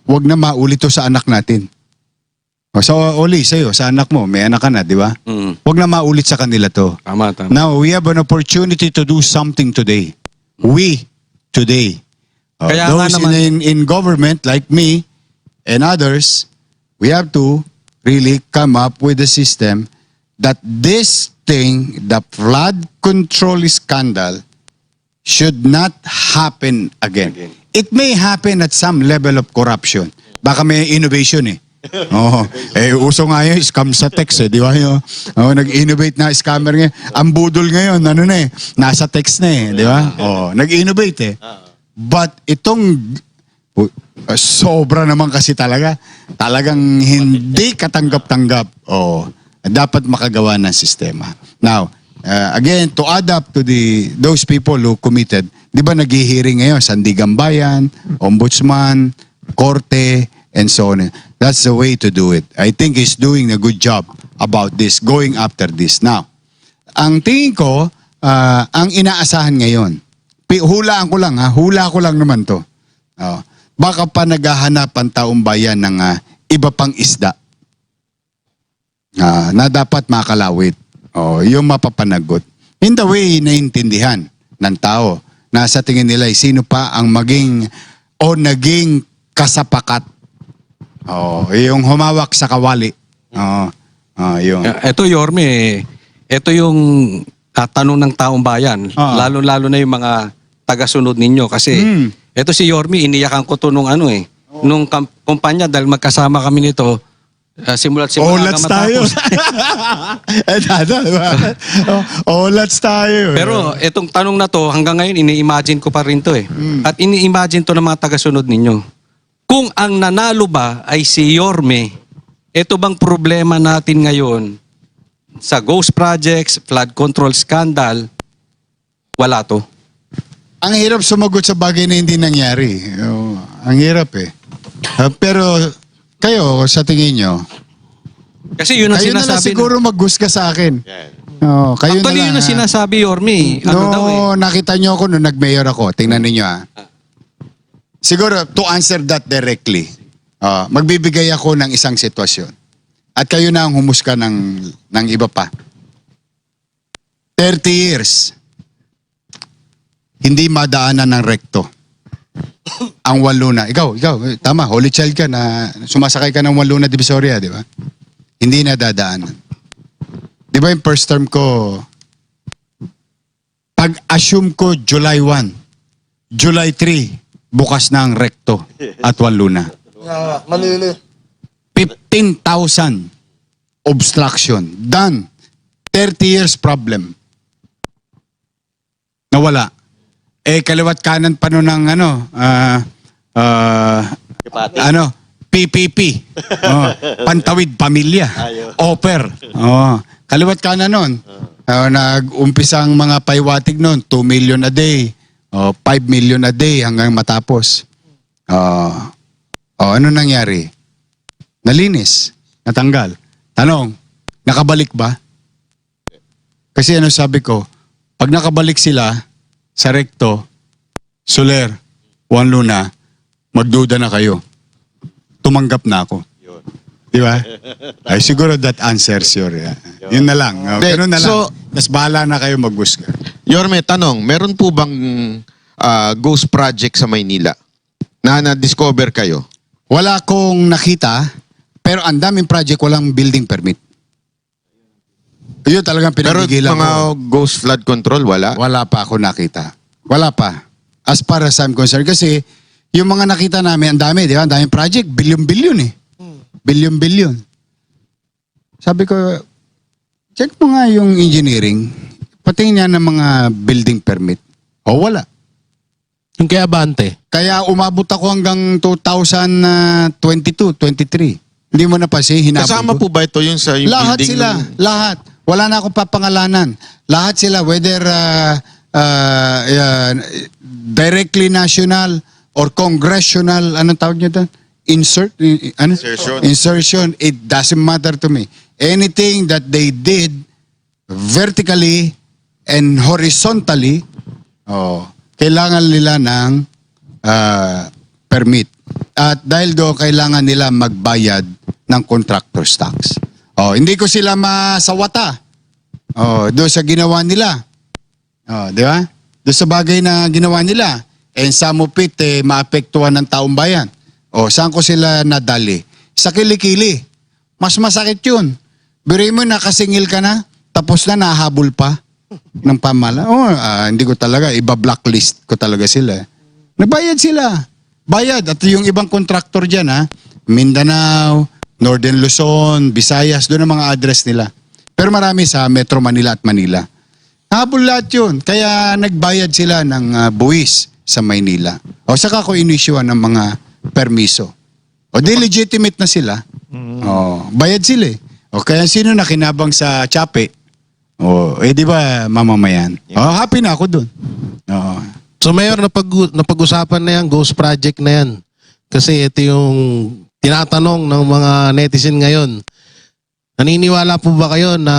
wag na maulit to sa anak natin. So, Oli, sa'yo, sa anak mo, may anak ka na, di ba? Wag na maulit sa kanila to. Tama. Now, we have an opportunity to do something today. We, today. Kaya nga Those naman- in government, like me and others, we have to really come up with a system that this thing, the flood control scandal, should not happen again. It may happen at some level of corruption. Baka may innovation eh. Oh, uso nga yun, scam sa text eh, di ba yun? Nag-innovate na scammer ngayon. Ang budol ngayon, ano na eh, nasa text na eh, di ba? Nag-innovate eh. But itong, sobra naman kasi talaga. Talagang hindi katanggap-tanggap. Dapat makagawa ng sistema. Now, again, to add up to those people who committed, di ba nag-hearing ngayon, Sandigan Bayan, Ombudsman, Korte, and so on. That's the way to do it. I think he's doing a good job about this, going after this. Now, ang tingin ko, ang inaasahan ngayon, hulaan ko lang naman to. Baka pa naghahanap ang taong bayan ng iba pang isda na dapat makalawit. Yung mapapanagot. In the way naiintindihan ng tao na sa tingin nila sino pa ang naging kasapakat. Yung humawak sa kawali. Yun. Ito, Yorme, ito yung tanong ng taong bayan. Lalo-lalo na yung mga tagasunod ninyo. Kasi ito si Yorme, iniyakan ko to nung nung kumpanya dahil magkasama kami nito. Simula't Olats tayo. Olats tayo. Pero itong tanong na to, hanggang ngayon, ini-imagine ko pa rin to eh. At ini-imagine to ng mga tagasunod ninyo. Kung ang nanalo ba ay si Yorme, ito bang problema natin ngayon sa ghost projects, flood control scandal, wala to. Ang hirap sumagot sa bagay na hindi nangyari. Ang hirap eh. Pero kayo, sa tingin nyo, Kasi yun ang kayo na lang sinasabi. siguro mag-gusto sa akin. Kayo Actually, na yun lang. ang sinasabi, Yorme. Daw eh. Nakita nyo ako nung nag-mayor ako. Tingnan ninyo Siguro, to answer that directly, magbibigay ako ng isang sitwasyon. At kayo na ang humusga ng iba pa. 30 years, hindi madaanan ng rekto. Ang Waluna. Ikaw, tama, holy child ka na sumasakay ka ng Waluna Divisoria, di ba? Hindi na dadaanan. Di ba yung first term ko, pag-assume ko July 1, July 3, bukas na ang rekto at Waluna. Manili. 15,000 obstruction. Done. 30 years problem. Nawala. Kaliwat kanan pa nun ng PPP. Oh, Pantawid Pamilya. Offer. Oh, kaliwat kanan nun. Nag-umpisang mga paiwatig nun, 2 million a day. 5 million a day hanggang matapos. Ano nangyari? Nalinis. Natanggal. Tanong, nakabalik ba? Kasi ano sabi ko, pag nakabalik sila sa Recto, Soler, Juan Luna, magduda na kayo. Tumanggap na ako. Di ba? Ay, siguro that answers your... Yun na lang. Ganun na lang. So- Mas bahala na kayo magbusga. Yorme, tanong, meron po bang ghost project sa Maynila na na-discover kayo? Wala akong nakita, pero ang daming project walang building permit. Yun talagang Pero pinagigilan mga ko. ghost flood control, wala? Wala pa ako nakita. Wala pa. As far as I'm concerned. Kasi yung mga nakita namin, ang dami, di ba? Ang daming project. Billion-billion eh. Billion-billion. Sabi ko, check mo nga yung engineering. Patingin niya ng mga building permit. O wala. Yung kay Abante. Kaya umabot ako hanggang 2022, 23. Hindi mo na pa siya hinabol Kasama ko. po ba ito yung sa yung Lahat building sila, ng- lahat. Wala na akong papangalanan. Lahat sila, whether directly national or congressional, anong tawag niyo doon? Insertion. It doesn't matter to me. Anything that they did vertically and horizontally, kailangan nila ng permit. At dahil doon, kailangan nila magbayad ng contractor's tax. Hindi ko sila masawata. Doon sa ginawa nila. Di ba? Doon sa bagay na ginawa nila. And some of it, maapektuhan ng taong bayan. Saan ko sila nadali? Sa kilikili. Mas masakit yun. Biruin mo, nakasingil ka na, tapos na nahabol pa ng pamala. Hindi ko talaga, iba-blacklist ko talaga sila. Nagbayad sila. Bayad. At yung ibang contractor dyan, Mindanao, Northern Luzon, Visayas, doon ang mga address nila. Pero marami sa Metro Manila at Manila. Nahabol lahat yun. Kaya nagbayad sila ng buwis sa Maynila. Saka ko inisyuan ng mga permiso. Di legitimate na sila. Bayad sila eh. Kaya sino nakinabang sa Chape? Di ba mamamayan? Happy na ako dun. So Mayor, napag-usapan na yan, ghost project na yan. Kasi ito yung tinatanong ng mga netizen ngayon. Naniniwala po ba kayo na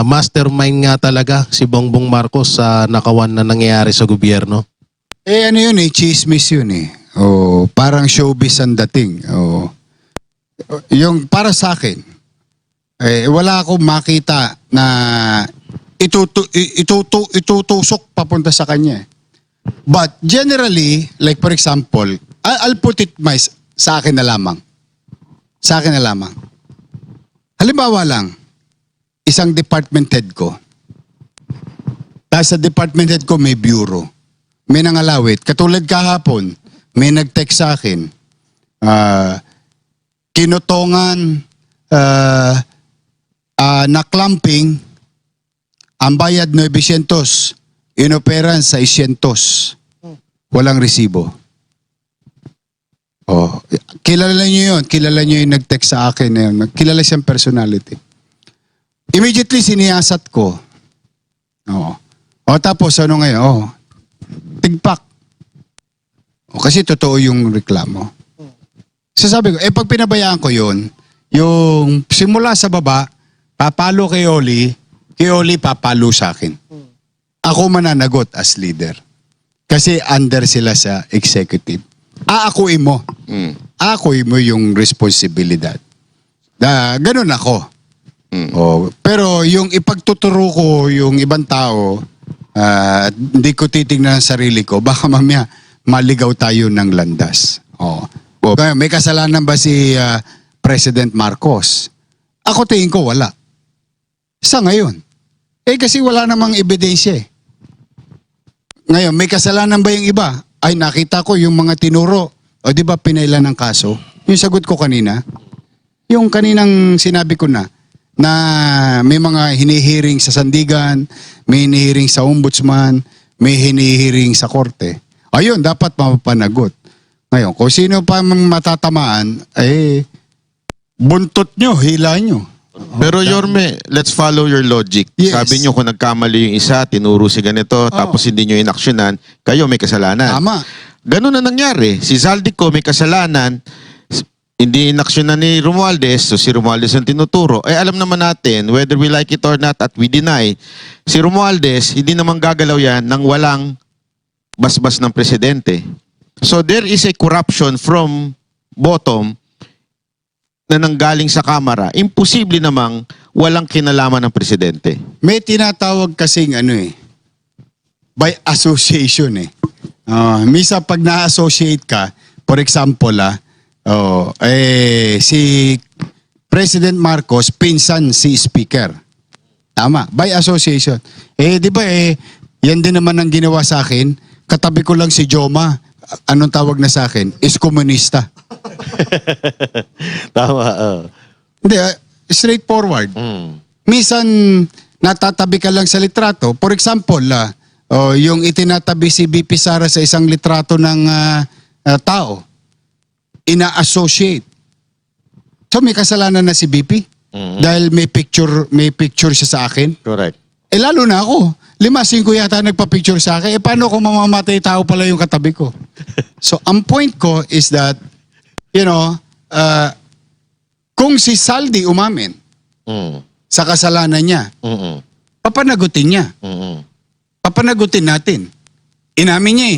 mastermind nga talaga si Bongbong Marcos sa nakawan na nangyayari sa gobyerno? Ano yun chismis yun eh. Parang showbiz ang dating. Yung para sa akin, wala akong makita na itutusok papunta sa kanya. But generally, like for example, I'll put it sa akin na lamang. Sa akin na lamang. Halimbawa lang, isang department head ko. Dahil sa department head ko may bureau. May nangalawit. Katulad kahapon, may nag-text sa akin. Kinutongan na clamping, ang bayad 900, inoperan 600. Walang resibo. Kilala niyo yun. Kilala niyo yung nag-text sa akin na yun. Kilala siyang personality. Immediately siniyasat ko. Tapos ano ngayon? Tigpak. Kasi totoo yung reklamo. Sasabi ko, pag pinabayaan ko yun, yung simula sa baba, papalo kay Oli papalo sa akin. Ako mananagot as leader. Kasi under sila sa executive. Aakuin mo. Aakuin mo yung responsibilidad. Ganun ako. Pero yung ipagtuturo ko yung ibang tao, hindi ko titignan ang sarili ko, baka mamaya maligaw tayo ng landas. May kasalanan ba si President Marcos? Ako tingin ko wala. Sa ngayon. Kasi wala namang ebidensya eh. Ngayon, may kasalanan ba yung iba? Ay, nakita ko yung mga tinuro. Di ba pinailan ng kaso? Yung sagot ko kanina, yung kaninang sinabi ko na may mga hinihiring sa sandigan, may hinihiring sa ombudsman, may hinihiring sa korte. Ayun, dapat mapapanagot. Ngayon, kung sino pa mang matatamaan, buntot nyo, hila nyo. Pero Yorme, let's follow your logic. Yes. Sabi nyo kung nagkamali yung isa, tinuro si ganito, tapos hindi nyo inaksyonan, kayo may kasalanan. Tama. Ganun na nangyari. Si Zaldico may kasalanan, hindi inaksyonan ni Romualdez, so si Romualdez ang tinuturo. Alam naman natin, whether we like it or not at we deny, si Romualdez, hindi naman gagalaw yan nang walang basbas ng presidente. So there is a corruption from bottom na nanggaling sa Kamara. Imposible namang walang kinalaman ng presidente. May tinatawag kasing by association misa pag na-associate ka, for example si President Marcos, pinsan si Speaker. Tama, by association. Di ba yan din naman ang ginawa sa akin, katabi ko lang si Joma. Anong tawag na sa akin? Is komunista. Tama. Hindi, straightforward. Minsan, natatabi ka lang sa litrato. For example, yung itinatabi si BP Sara sa isang litrato ng tao, ina-associate. So may kasalanan na si BP dahil may picture siya sa akin. Correct. Lalo na ako. 5-5 yata nagpa-picture sa akin. Paano kung mamamatay tao pala yung katabi ko? So, ang point ko is that, kung si Saldi umamin sa kasalanan niya, papanagutin niya. Papanagutin natin. Inamin niya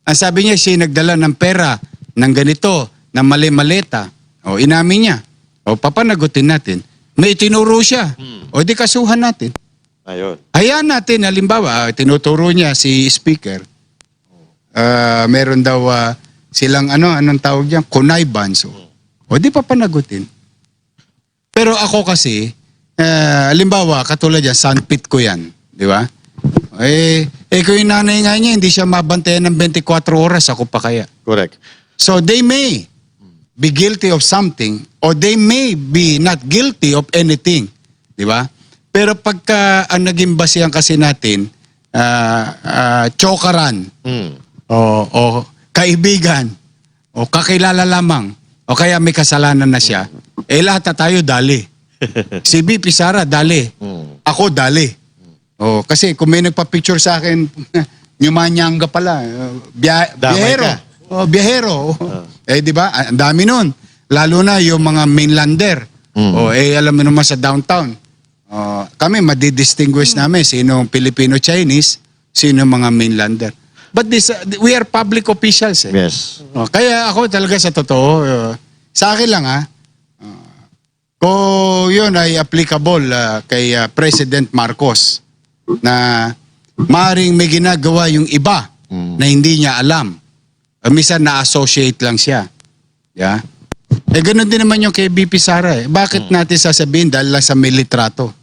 Ang sabi niya, siya nagdala ng pera, ng ganito, ng mali-maleta. O, inamin niya. O, papanagutin natin. May tinuro siya. O, di kasuhan natin. Ayun. Hayaan natin, halimbawa, tinuturo niya si Speaker. Meron daw silang anong tawag niya? Connivance. O di pa panagutin. Pero ako kasi, halimbawa, katulad yan, sandpit ko yan. Di ba? Kung yung nanay nga niya, hindi siya mabantayan ng 24 oras, ako pa kaya. Correct. So they may be guilty of something or they may be not guilty of anything. Di ba? Pero pagka ang naging basehan kasi natin, chokaran, o kaibigan, o kakilala lamang, o kaya may kasalanan na siya, lahat na tayo dali. Si BP Sara, dali. Ako, dali. O, kasi kung may nagpa-picture sa akin, nyumanyanga pala, biyahero. O, biyahero. Di ba? Ang dami nun. Lalo na yung mga mainlander. O, alam mo naman sa downtown. Kami madidistinguish namin sino Filipino-Chinese, sino mga mainlander. But we are public officials. Yes. Kaya ako talaga sa totoo, sa akin lang kung yun ay applicable kay President Marcos na maaaring may ginagawa yung iba na hindi niya alam. Minsan na-associate lang siya. Yeah? Ganun din naman yung kay BP Sara. Bakit natin sasabihin dahil lang sa may litrato?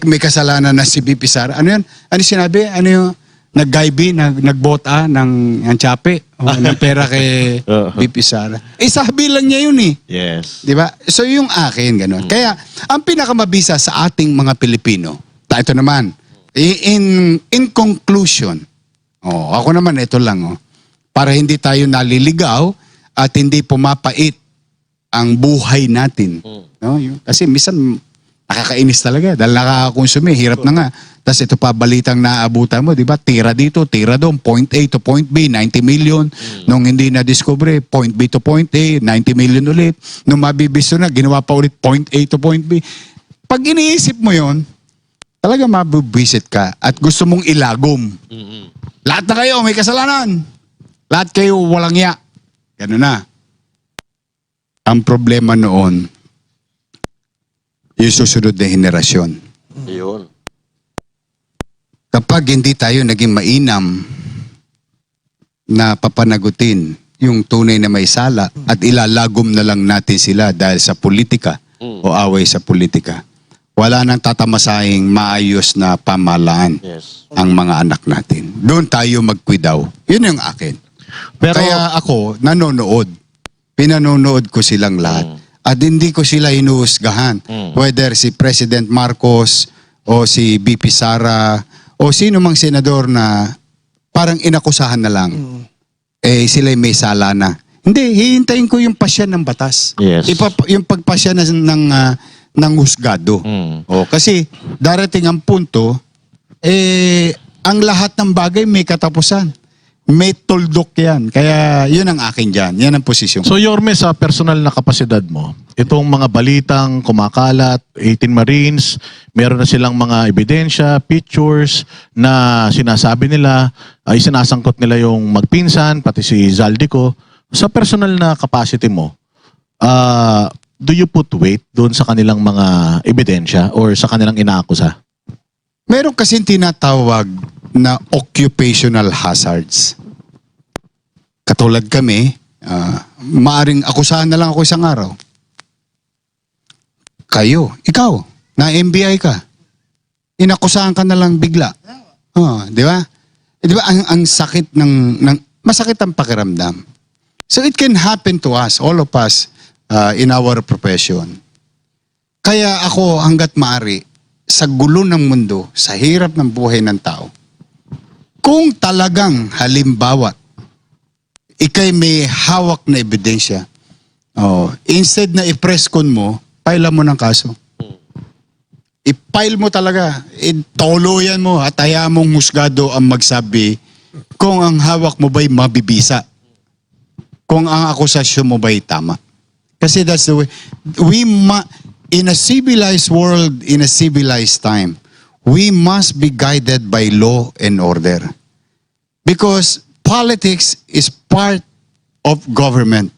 May kasalanan na si BP Sara. Ano yun? Ano sinabi? Ano yung naggaybi, nagbota ng tsape ng pera kay BP Sara? Sabi lang niya yun Yes. Di ba? So yung akin, ganun. Kaya, ang pinakamabisa sa ating mga Pilipino, ito naman, in conclusion, ako naman, ito lang, para hindi tayo naliligaw at hindi pumapait ang buhay natin. No? Kasi minsan, nakakainis talaga dahil nakakakonsumi, hirap na nga. Tapos ito pa, balitang naaabutan mo, di ba? Tira dito, tira doon, point A to point B, 90 million. Nung hindi na-discover, point B to point A, 90 million ulit. Nung mabibisto na, ginawa pa ulit point A to point B. Pag iniisip mo yon, talaga mabubisit ka at gusto mong ilagom. Lahat na kayo, may kasalanan. Lahat kayo, walang ya. Ganun na. Ang problema noon, yung susunod na henerasyon. Ayun. Kapag hindi tayo naging mainam na papanagutin yung tunay na may sala at ilalagom na lang natin sila dahil sa politika o away sa politika, wala nang tatamasahing maayos na pamahalaan ang mga anak natin. Doon tayo magkwidaw. Yun yung akin. Pero, Kaya ako, nanonood. Pinanonood ko silang lahat. At hindi ko sila inuusgahan. Whether si President Marcos o si BP Sara o sino mang senador na parang inakusahan na lang. sila'y may sala na. Hindi, hihintayin ko yung pasya ng batas. Yes. Yung pagpasya ng husgado. Kasi darating ang punto, ang lahat ng bagay may katapusan. May tuldok yan. Kaya yun ang akin dyan. Yan ang posisyon. So Yorme, sa personal na kapasidad mo, itong mga balitang kumakalat, 18 Marines, meron na silang mga ebidensya, pictures na sinasabi nila, ay sinasangkot nila yung magpinsan, pati si Zaldico. Sa personal na capacity mo, do you put weight doon sa kanilang mga ebidensya or sa kanilang inaakusa? Meron kasing tinatawag na occupational hazards. Katulad kami, maaring akusahan na lang ako isang araw. Kayo, ikaw, na MBI ka. Inakusahan ka na lang bigla. Di ba? Di ba ang sakit masakit ang pakiramdam. So it can happen to us, all of us, in our profession. Kaya ako hanggat maaari, sa gulo ng mundo, sa hirap ng buhay ng tao, kung talagang halimbawa, ikay may hawak na ebidensya, instead na i-press con mo, file mo ng kaso. I-file mo talaga, ituluyan mo at hayaan mong husgado ang magsabi kung ang hawak mo ba'y mabibisa. Kung ang akusasyon mo ba'y tama. Kasi that's the way. In a civilized world, in a civilized time, we must be guided by law and order. Because politics is part of government.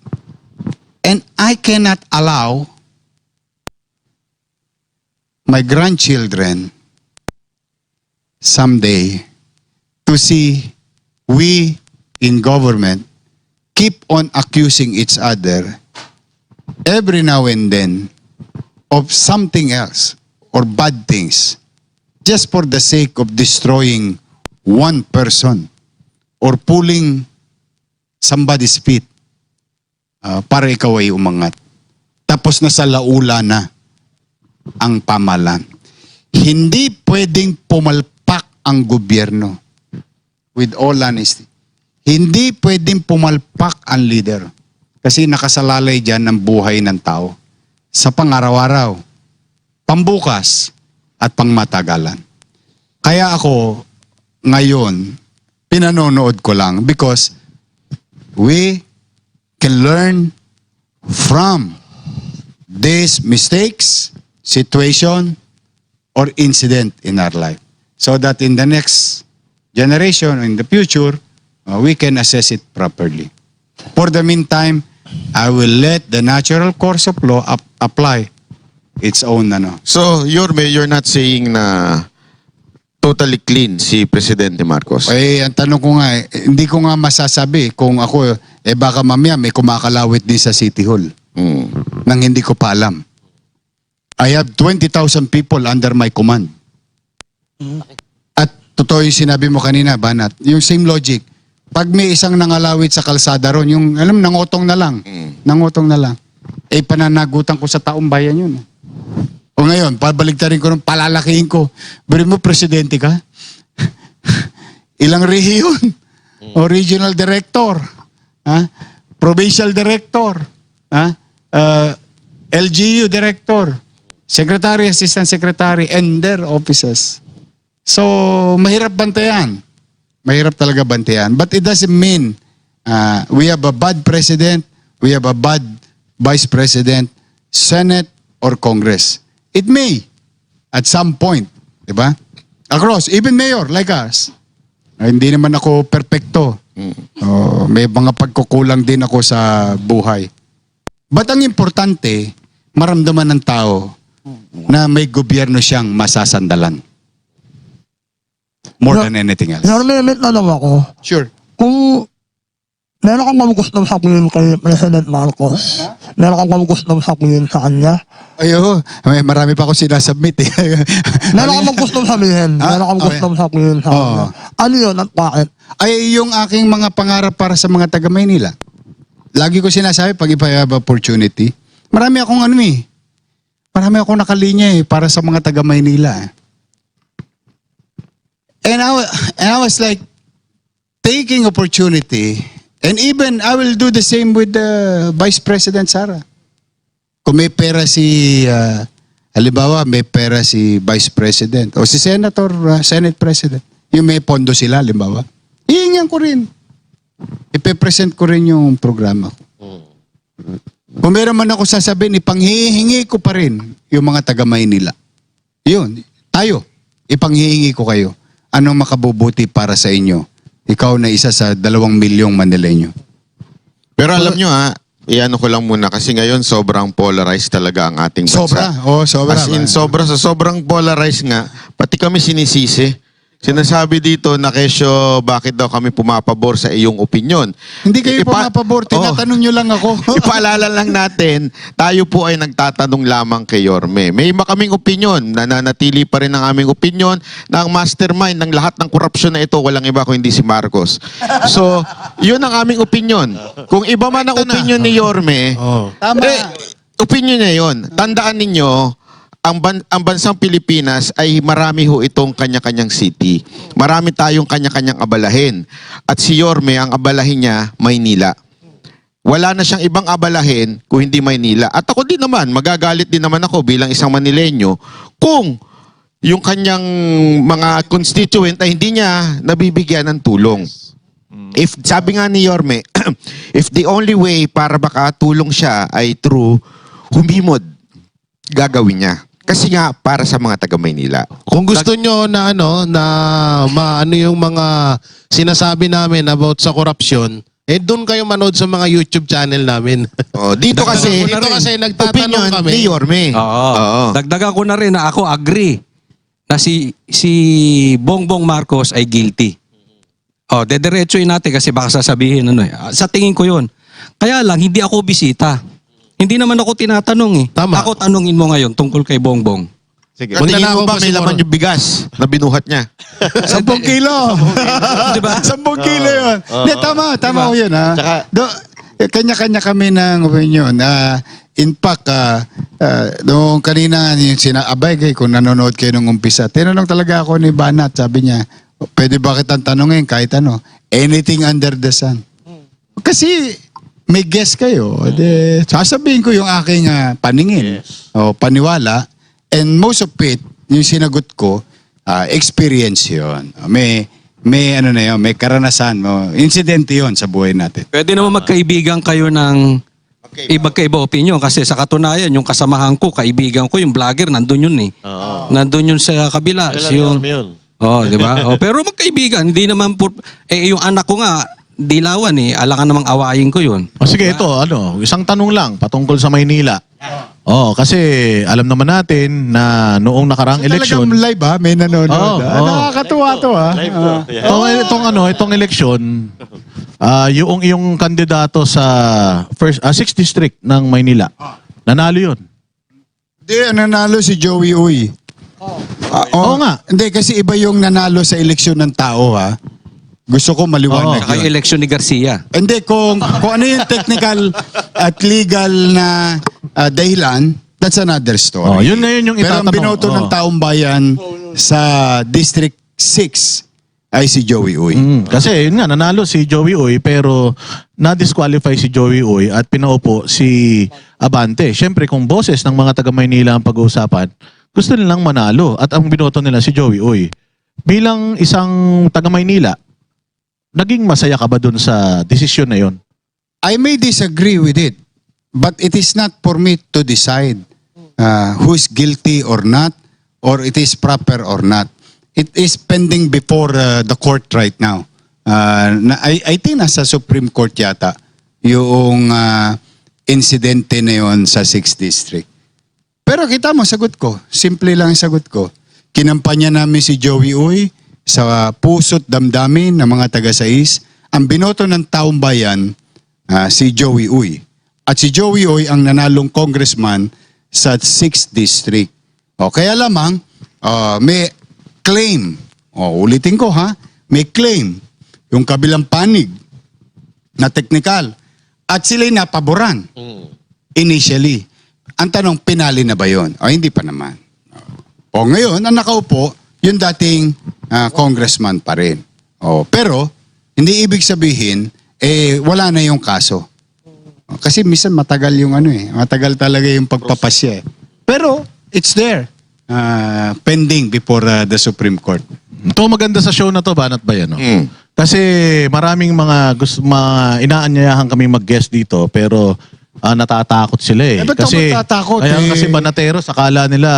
And I cannot allow my grandchildren someday to see we in government keep on accusing each other every now and then of something else or bad things just for the sake of destroying one person or pulling somebody's feet para ikaw ay umangat. Tapos nasa laula na ang pamalan. Hindi pwedeng pumalpak ang gobyerno. With all honesty. Hindi pwedeng pumalpak ang leader. Kasi nakasalalay dyan ang buhay ng tao. Sa pang-araw-araw, pambukas, at pangmatagalan. Kaya ako, ngayon, pinanonood ko lang because we can learn from these mistakes, situation, or incident in our life. So that in the next generation, in the future, we can assess it properly. For the meantime, I will let the natural course of law apply its own So, Yorme, you're not saying na totally clean si Presidente Marcos? ang tanong ko nga, hindi ko nga masasabi kung ako, baka mamaya may kumakalawit din sa City Hall nang hindi ko pa alam. I have 20,000 people under my command. At totoo yung sinabi mo kanina, Banat, yung same logic. Pag may isang nangalawit sa kalsada ron, yung, nangotong na lang. Nangotong na lang. Pananagutan ko sa taong bayan yun. O ngayon, pabaligtarin ko, palalakihin ko. Beri mo, presidente ka? Ilang rehiyon? O regional director? Provincial director? LGU director? Secretary, assistant secretary, and their offices. So, mahirap bantayan. Mahirap talaga bantayan. But it doesn't mean we have a bad president, we have a bad vice president, Senate, or Congress. It may, at some point, di ba? Across, even mayor like us. Hindi naman ako perfecto. May mga pagkukulang din ako sa buhay. But ang importante, maramdaman ng tao na may gobyerno siyang masasandalan. More than anything else. Yorme, may tanong ako. Sure. Kung meron kang gustong sabihin kay President Marcos, meron kang gustong sabihin sa kanya, Ayo, marami pa ako sinasubmit eh. meron kang gustong sabihin, meron kang gustong sabihin sa kanya. Ano yun at bakit? Ay, yung aking mga pangarap para sa mga taga Maynila. Lagi ko sinasabi, pag if I have opportunity, marami akong marami akong nakalinya para sa mga taga Maynila. And I was like, taking opportunity And even I will do the same with Vice President Sara. Kung may pera si, halimbawa may pera si Vice President o si Senator, Senate President, yung may pondo sila, halimbawa, hihingan ko rin. Ipe-present ko rin yung programa ko. Kung meron man ako sasabihin, ipanghihingi ko pa rin yung mga taga Maynila. Yun, tayo, ipanghihingi ko kayo. Anong makabubuti para sa inyo? Ikaw na isa sa 2 milyong Manileño. Pero alam nyo iano ko lang muna kasi ngayon sobrang polarized talaga ang ating bansa. Sobra. Oh, sobra. As in, sobra. Sa sobrang polarized nga, pati kami sinisisi. Sinasabi dito na kesyo, bakit daw kami pumapabor sa iyong opinion? Hindi kayo pumapabor, tinatanong nyo lang ako. Ipaalala lang natin, tayo po ay nagtatanong lamang kay Yorme. May iba kaming opinion, nananatili pa rin ang aming opinion na ang mastermind ng lahat ng korupsyon na ito, walang iba kung hindi si Marcos. So, yun ang aming opinion. Kung iba man ang opinion ni Yorme, Tama. opinion niya yun. Tandaan ninyo, ang bansang Pilipinas ay marami ho itong kanya-kanyang city. Marami tayong kanya-kanyang abalahin. At si Yorme, ang abalahin niya, Maynila. Wala na siyang ibang abalahin kung hindi Maynila. At ako din naman, magagalit din naman ako bilang isang Manileño kung yung kanyang mga constituent ay hindi niya nabibigyan ng tulong. If, sabi nga ni Yorme, if the only way para makatulong siya ay through humimod, gagawin niya. Kasi nga, para sa mga taga Maynila. Kung gusto nyo na maano yung mga sinasabi namin about sa korupsyon, doon kayo manood sa mga YouTube channel namin. Dito kasi nagtatanong opinion kami. ni Yorme. Oo. Dagdagan ko na rin na ako agree na si Bongbong Marcos ay guilty. Dediretsuin natin kasi baka sasabihin sa tingin ko 'yon. Kaya lang hindi ako bisita. Hindi naman ako tinatanong eh. Tama. Ako tanungin mo ngayon tungkol kay Bongbong. Sige. Tingin Magnanakaw mo ba pa may siguro. laman yung bigas na binuhat niya? 10 kilo. Di ba? 10 kilo yun. Hindi, tama ko yun, ha? Tsaka- Kanya-kanya kami ng opinion. In fact, noong kanina yung sinaabay kayo kung nanonood kayo nung umpisa, tinanong talaga ako ni Banat, sabi niya, pwede ba kitang tanongin kahit ano? Anything under the sun. Kasi may guess kayo, sasabihin ko yung aking paningin o paniwala, and most of it, yung sinagot ko, experience yun. May may karanasan, insidente yun sa buhay natin. Pwede naman magkaibigan kayo ng magkaiba opinion kasi sa katunayan, yung kasamahan ko, kaibigan ko, yung vlogger, nandun yun eh. Nandun yun sa kabila. Yung, di ba? Pero magkaibigan, hindi naman yung anak ko nga, dilawan eh, alangan namang awayin ko yun. Sige, ito, isang tanong lang patungkol sa Maynila. Kasi alam naman natin na noong nakaraang eleksyon, Talagang live may nanonood. Nakakatuwa to itong eleksyon, yung kandidato sa 6th district ng Maynila, nanalo yun. Hindi, nanalo si Joey Uy. Oo nga. Hindi, kasi iba yung nanalo sa eleksyon ng tao, ha? Gusto ko maliwanag Saka yung yun. eleksyon ni Garcia. Hindi, kung ano yung technical at legal na dahilan, that's another story. Yun ngayon yung Pero ang itatanong. binoto ng taong bayan sa District 6 ay si Joey Uy. Kasi yun nga, nanalo si Joey Uy pero na-disqualify si Joey Uy at pinaupo si Abante. Siyempre kung boses ng mga taga Maynila ang pag-uusapan, gusto nilang manalo at ang binoto nila si Joey Uy. Bilang isang taga Maynila, naging masaya ka ba dun sa desisyon na yun? I may disagree with it, but it is not for me to decide who's guilty or not, or it is proper or not. It is pending before the court right now. I think nasa Supreme Court yata yung insidente na yun sa 6th District. Pero kita mo, sagot ko. Simple lang ang sagot ko. Kinampanya namin si Joey Uy sa puso't damdamin ng mga taga-sais. Ang binoto ng taong bayan, si Joey Uy. At si Joey Uy ang nanalong congressman sa 6th District. Kaya lamang, may claim. Ulitin ko ha, may claim. Yung kabilang panig na technical. At sila'y napaboran. Initially. Ang tanong, pinali na ba yun? Hindi pa naman. Ngayon, ang nakaupo, yung dating congressman pa rin. Pero, hindi ibig sabihin, wala na yung kaso. Kasi minsan matagal yung matagal talaga yung pagpapasya eh. Pero it's there. Pending before the Supreme Court. Ito maganda sa show na to, Banat Bayan. No? Mm. Kasi maraming mga inaanyayahan kami mag-guest dito pero natatakot sila eh. Ba't ako matatakot? Kasi banateros, akala nila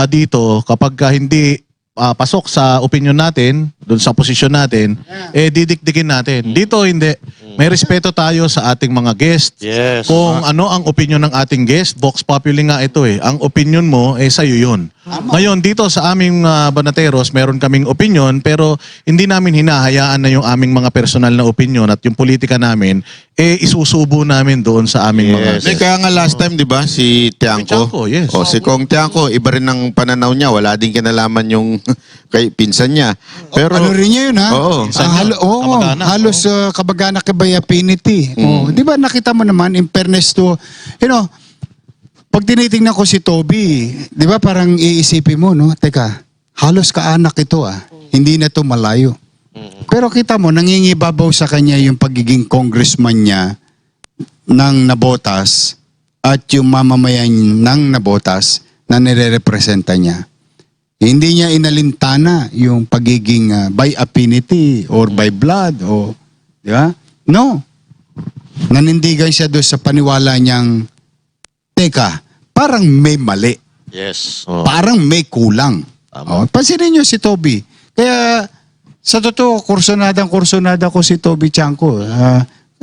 dito kapag hindi pasok sa opinion natin, doon sa posisyon natin, didikdikin natin. Dito hindi. May respeto tayo sa ating mga guest. Yes. Kung ano ang opinion ng ating guest, Vox Populi nga ito eh. Ang opinion mo, sa'yo yun. Ngayon, dito sa aming banateros, meron kaming opinion, pero hindi namin hinahayaan na yung aming mga personal na opinion at yung politika namin, isusubo namin doon sa aming mga Hindi, kaya nga last time, di ba, si Tiangco. Tiangco, yes. O, si Kong Tiangco, iba rin ang pananaw niya. Wala din kinalaman yung kay pinsan niya. Pero, ano rin niya yun, ha? Oo. Kamag-anak, Halos kabag-anak kay Affinity. Di ba nakita mo naman, in fairness to, pag tinitingnan ko si Toby, di ba parang iisipin mo, no? Teka, halos kaanak ito Hindi na to malayo. Pero kita mo, nangingibabaw sa kanya yung pagiging congressman niya ng Nabotas at yung mamamayan ng Nabotas na nire-representa niya. Hindi niya inalintana yung pagiging by affinity or by blood o di ba? No. Nanindigan siya doon sa paniwala niyang teka, parang may mali. Yes. Parang may kulang. Pansinin niyo si Toby. Kaya sa totoo, kursunada ko si Toby Tiangco.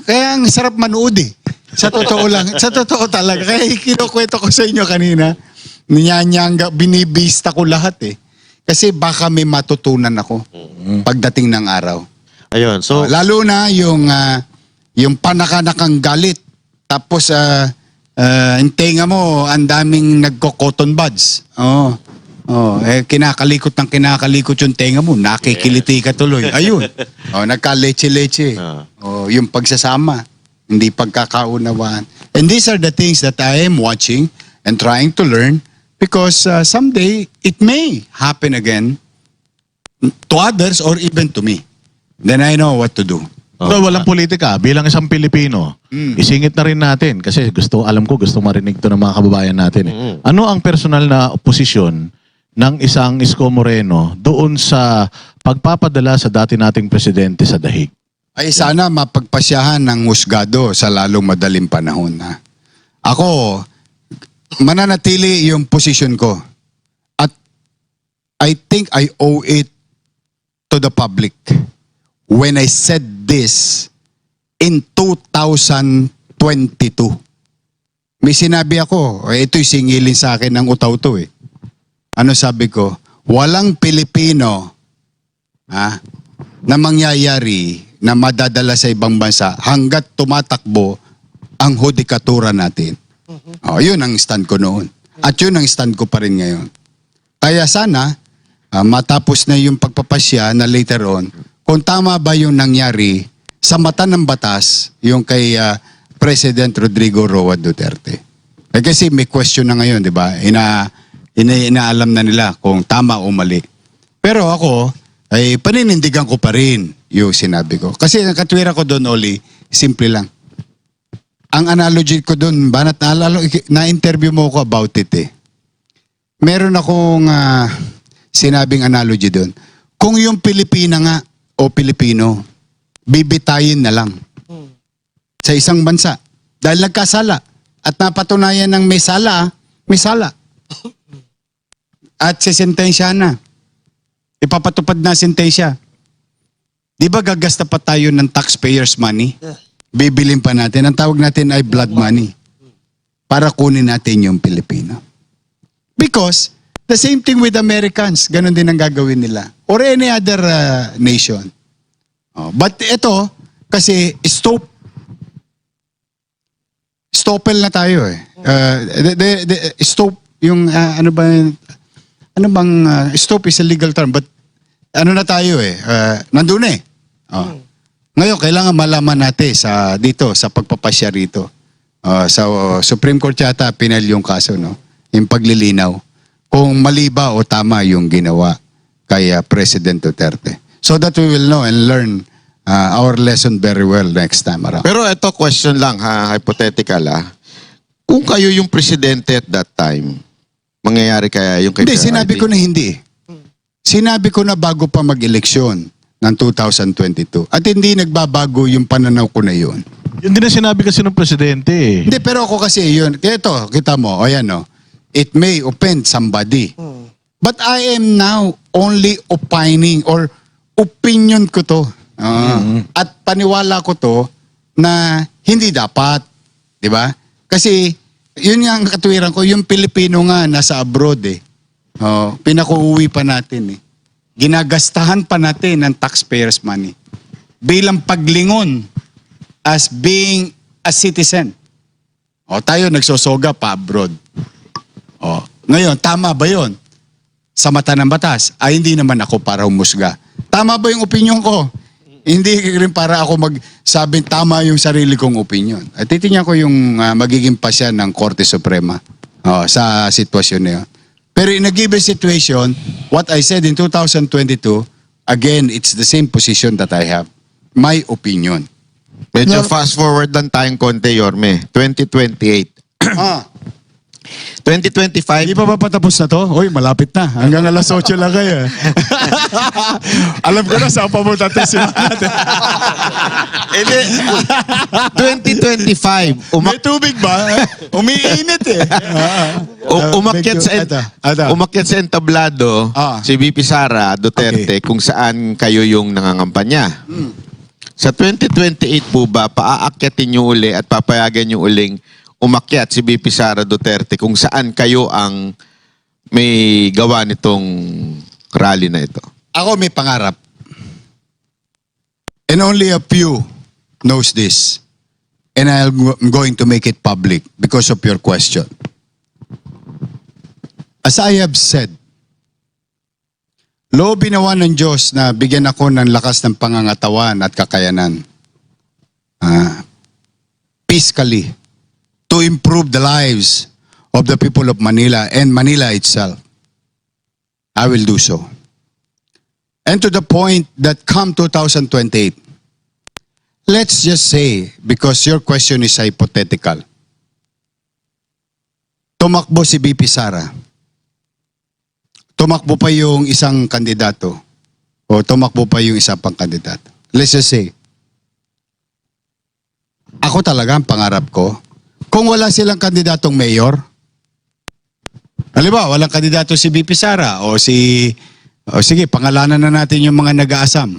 Kaya ang sarap manood eh. Sa totoo lang. Sa totoo talaga. Kaya kinukwento ko sa inyo kanina. Ninyanyanga, binibista ko lahat eh. Kasi baka may matutunan ako pagdating ng araw. Ayun. So, Lalo na yung panakanakang galit. Tapos, yung tenga mo, ang daming nagko-cotton buds. Kinakalikot yung tenga mo. Nakikiliti ka tuloy. Ayun. Nagka-leche-leche. Yung pagsasama. Hindi pagkakaunawaan. And these are the things that I am watching and trying to learn because someday it may happen again to others or even to me. Then I know what to do. So, walang politika. Bilang isang Pilipino, isingit na rin natin kasi alam ko gusto marinig to ng mga kababayan natin. Ano ang personal na posisyon ng isang Isko Moreno doon sa pagpapadala sa dati nating presidente sa dahig? Ay sana mapagpasyahan ng husgado sa lalong madaling panahon. Ako, mananatili yung posisyon ko. At I think I owe it to the public when I said this in 2022. May sinabi ako, ito'y singilin sa akin ng utaw to eh. Ano sabi ko? Walang Pilipino na mangyayari na madadala sa ibang bansa hanggat tumatakbo ang hudikatura natin. Yun ang stand ko noon. At yun ang stand ko pa rin ngayon. Kaya sana, matapos na yung pagpapasya na later on, kung tama ba yung nangyari sa mata ng batas, yung kay President Rodrigo Roa Duterte. Kasi may question na ngayon, di ba? Inaalam na nila kung tama o mali. Pero ako, ay paninindigan ko pa rin yung sinabi ko. Kasi ang katwira ko doon, Oli, simple lang. Ang analogy ko doon, Banat, na-interview mo ko about it eh. Meron akong sinabing analogy doon. Kung yung Pilipina nga o Pilipino, bibitayin na lang sa isang bansa dahil nagkasala at napatunayan ng may sala. At sisentensya na. Ipapatupad na sentensya. Di ba gagasta pa tayo ng taxpayers money? Bibilin pa natin. Ang tawag natin ay blood money. Para kunin natin yung Pilipino. Because the same thing with Americans. Ganon din ang gagawin nila. Or any other nation. But ito, kasi stoppel na tayo eh. Stop, yung stop is a legal term, but ano na tayo eh, nandun eh. Ngayon, kailangan malaman natin dito, sa pagpapasya rito. Sa Supreme Court yata, pinal yung kaso, no? Yung paglilinaw. Kung mali ba o tama yung ginawa kay President Duterte. So that we will know and learn our lesson very well next time around. Pero ito, question lang ha, hypothetical Kung kayo yung presidente at that time, mangyayari kaya yung kay Hindi, Sir sinabi RD? ko na hindi. Sinabi ko na bago pa mag-eleksyon ng 2022. At hindi nagbabago yung pananaw ko na yun. Yun din ang sinabi kasi ng presidente eh. Hindi, pero ako kasi yun. Ito, kita mo, o yan o. It may offend somebody. But I am now only opining or opinion ko to. At paniwala ko to na hindi dapat. Di ba? Kasi yun nga ang katuwiran ko, yung Pilipino nga nasa abroad eh. Pinakuuwi pa natin eh. Ginagastahan pa natin ng taxpayers' money. Bilang paglingon as being a citizen. Tayo nagsosoga pa abroad. Ngayon, tama ba yun? Sa mata ng batas, hindi naman ako para humusga. Tama ba yung opinion ko? Hindi rin para ako magsabing tama yung sarili kong opinion. At titingnan ko yung magiging pasya ng Korte Suprema sa sitwasyon na yun. Pero in a given situation, what I said in 2022, again, it's the same position that I have. My opinion. Medyo fast forward lang tayong konti, Yorme. 2028. 2025. Hindi pa ba patapos na to? Uy, malapit na. Hanggang alas 8 lang kayo. Alam ko na saan pa mo tatisin natin. 2025. May tubig ba? Umiinit eh. Umakyat sa entablado si VP Sara Duterte kung saan kayo yung nangangampanya. Sa 2028 po ba, paaakyatin nyo uli at papayagan nyo uling umakyat si VP Sara Duterte kung saan kayo ang may gawa nitong rally na ito? Ako may pangarap. And only a few knows this. And I'm going to make it public because of your question. As I have said, loobin nawa ng Diyos na bigyan ako ng lakas ng pangangatawan at kakayanan. Fiscally, to improve the lives of the people of Manila and Manila itself. I will do so. And to the point that come 2028, let's just say, because your question is hypothetical, tumakbo si VP Sara, tumakbo pa yung isang kandidato, o tumakbo pa yung isa pang kandidato. Let's just say, ako talaga ang pangarap ko, kung wala silang kandidatong mayor, halimbawa, walang kandidato si VP Sara o sige, pangalanan na natin yung mga nag-aasam.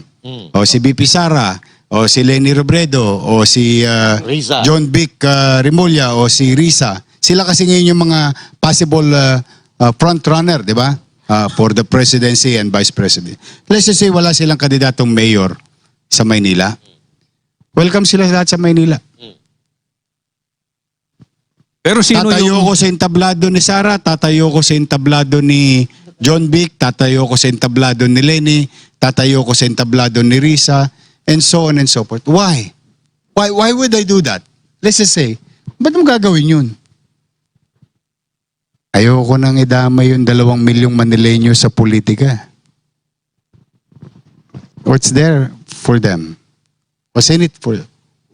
O si VP Sara, o si Leni Robredo, o si Risa. John Vic Remulla, o si Risa. Sila kasi ngayon yung mga possible front runner, di ba? For the presidency and vice president. Let's just say wala silang kandidatong mayor sa Maynila. Welcome sila lahat sa Maynila. Pero sino Tatayo yung... ko sa entablado ni Sara, tatayo ko sa entablado ni John Vic, tatayo ko sa entablado ni Leni, tatayo ko sa entablado ni Risa, and so on and so forth. Why? Why would I do that? Let's just say, ba't mo gagawin yun? Ayoko nang idamay yung 2 milyong Manileño sa politika. What's there for them? What's in it for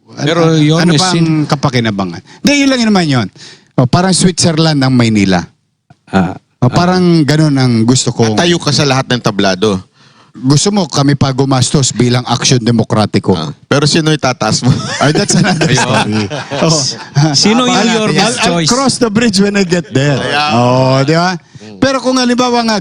Pero yun ano is ba ang kapakinabangan? Hindi, yun lang naman yun. Parang Switzerland ang Maynila. Parang ganun ang gusto ko. Tayo ka sa lahat ng tablado. Gusto mo kami pa gumastos bilang aksyon demokratiko. Pero sino itataas mo? Ay, that's another story. Sino yung your best I'll choice? cross the bridge when I get there. Di ba? Pero kung halimbawa nga,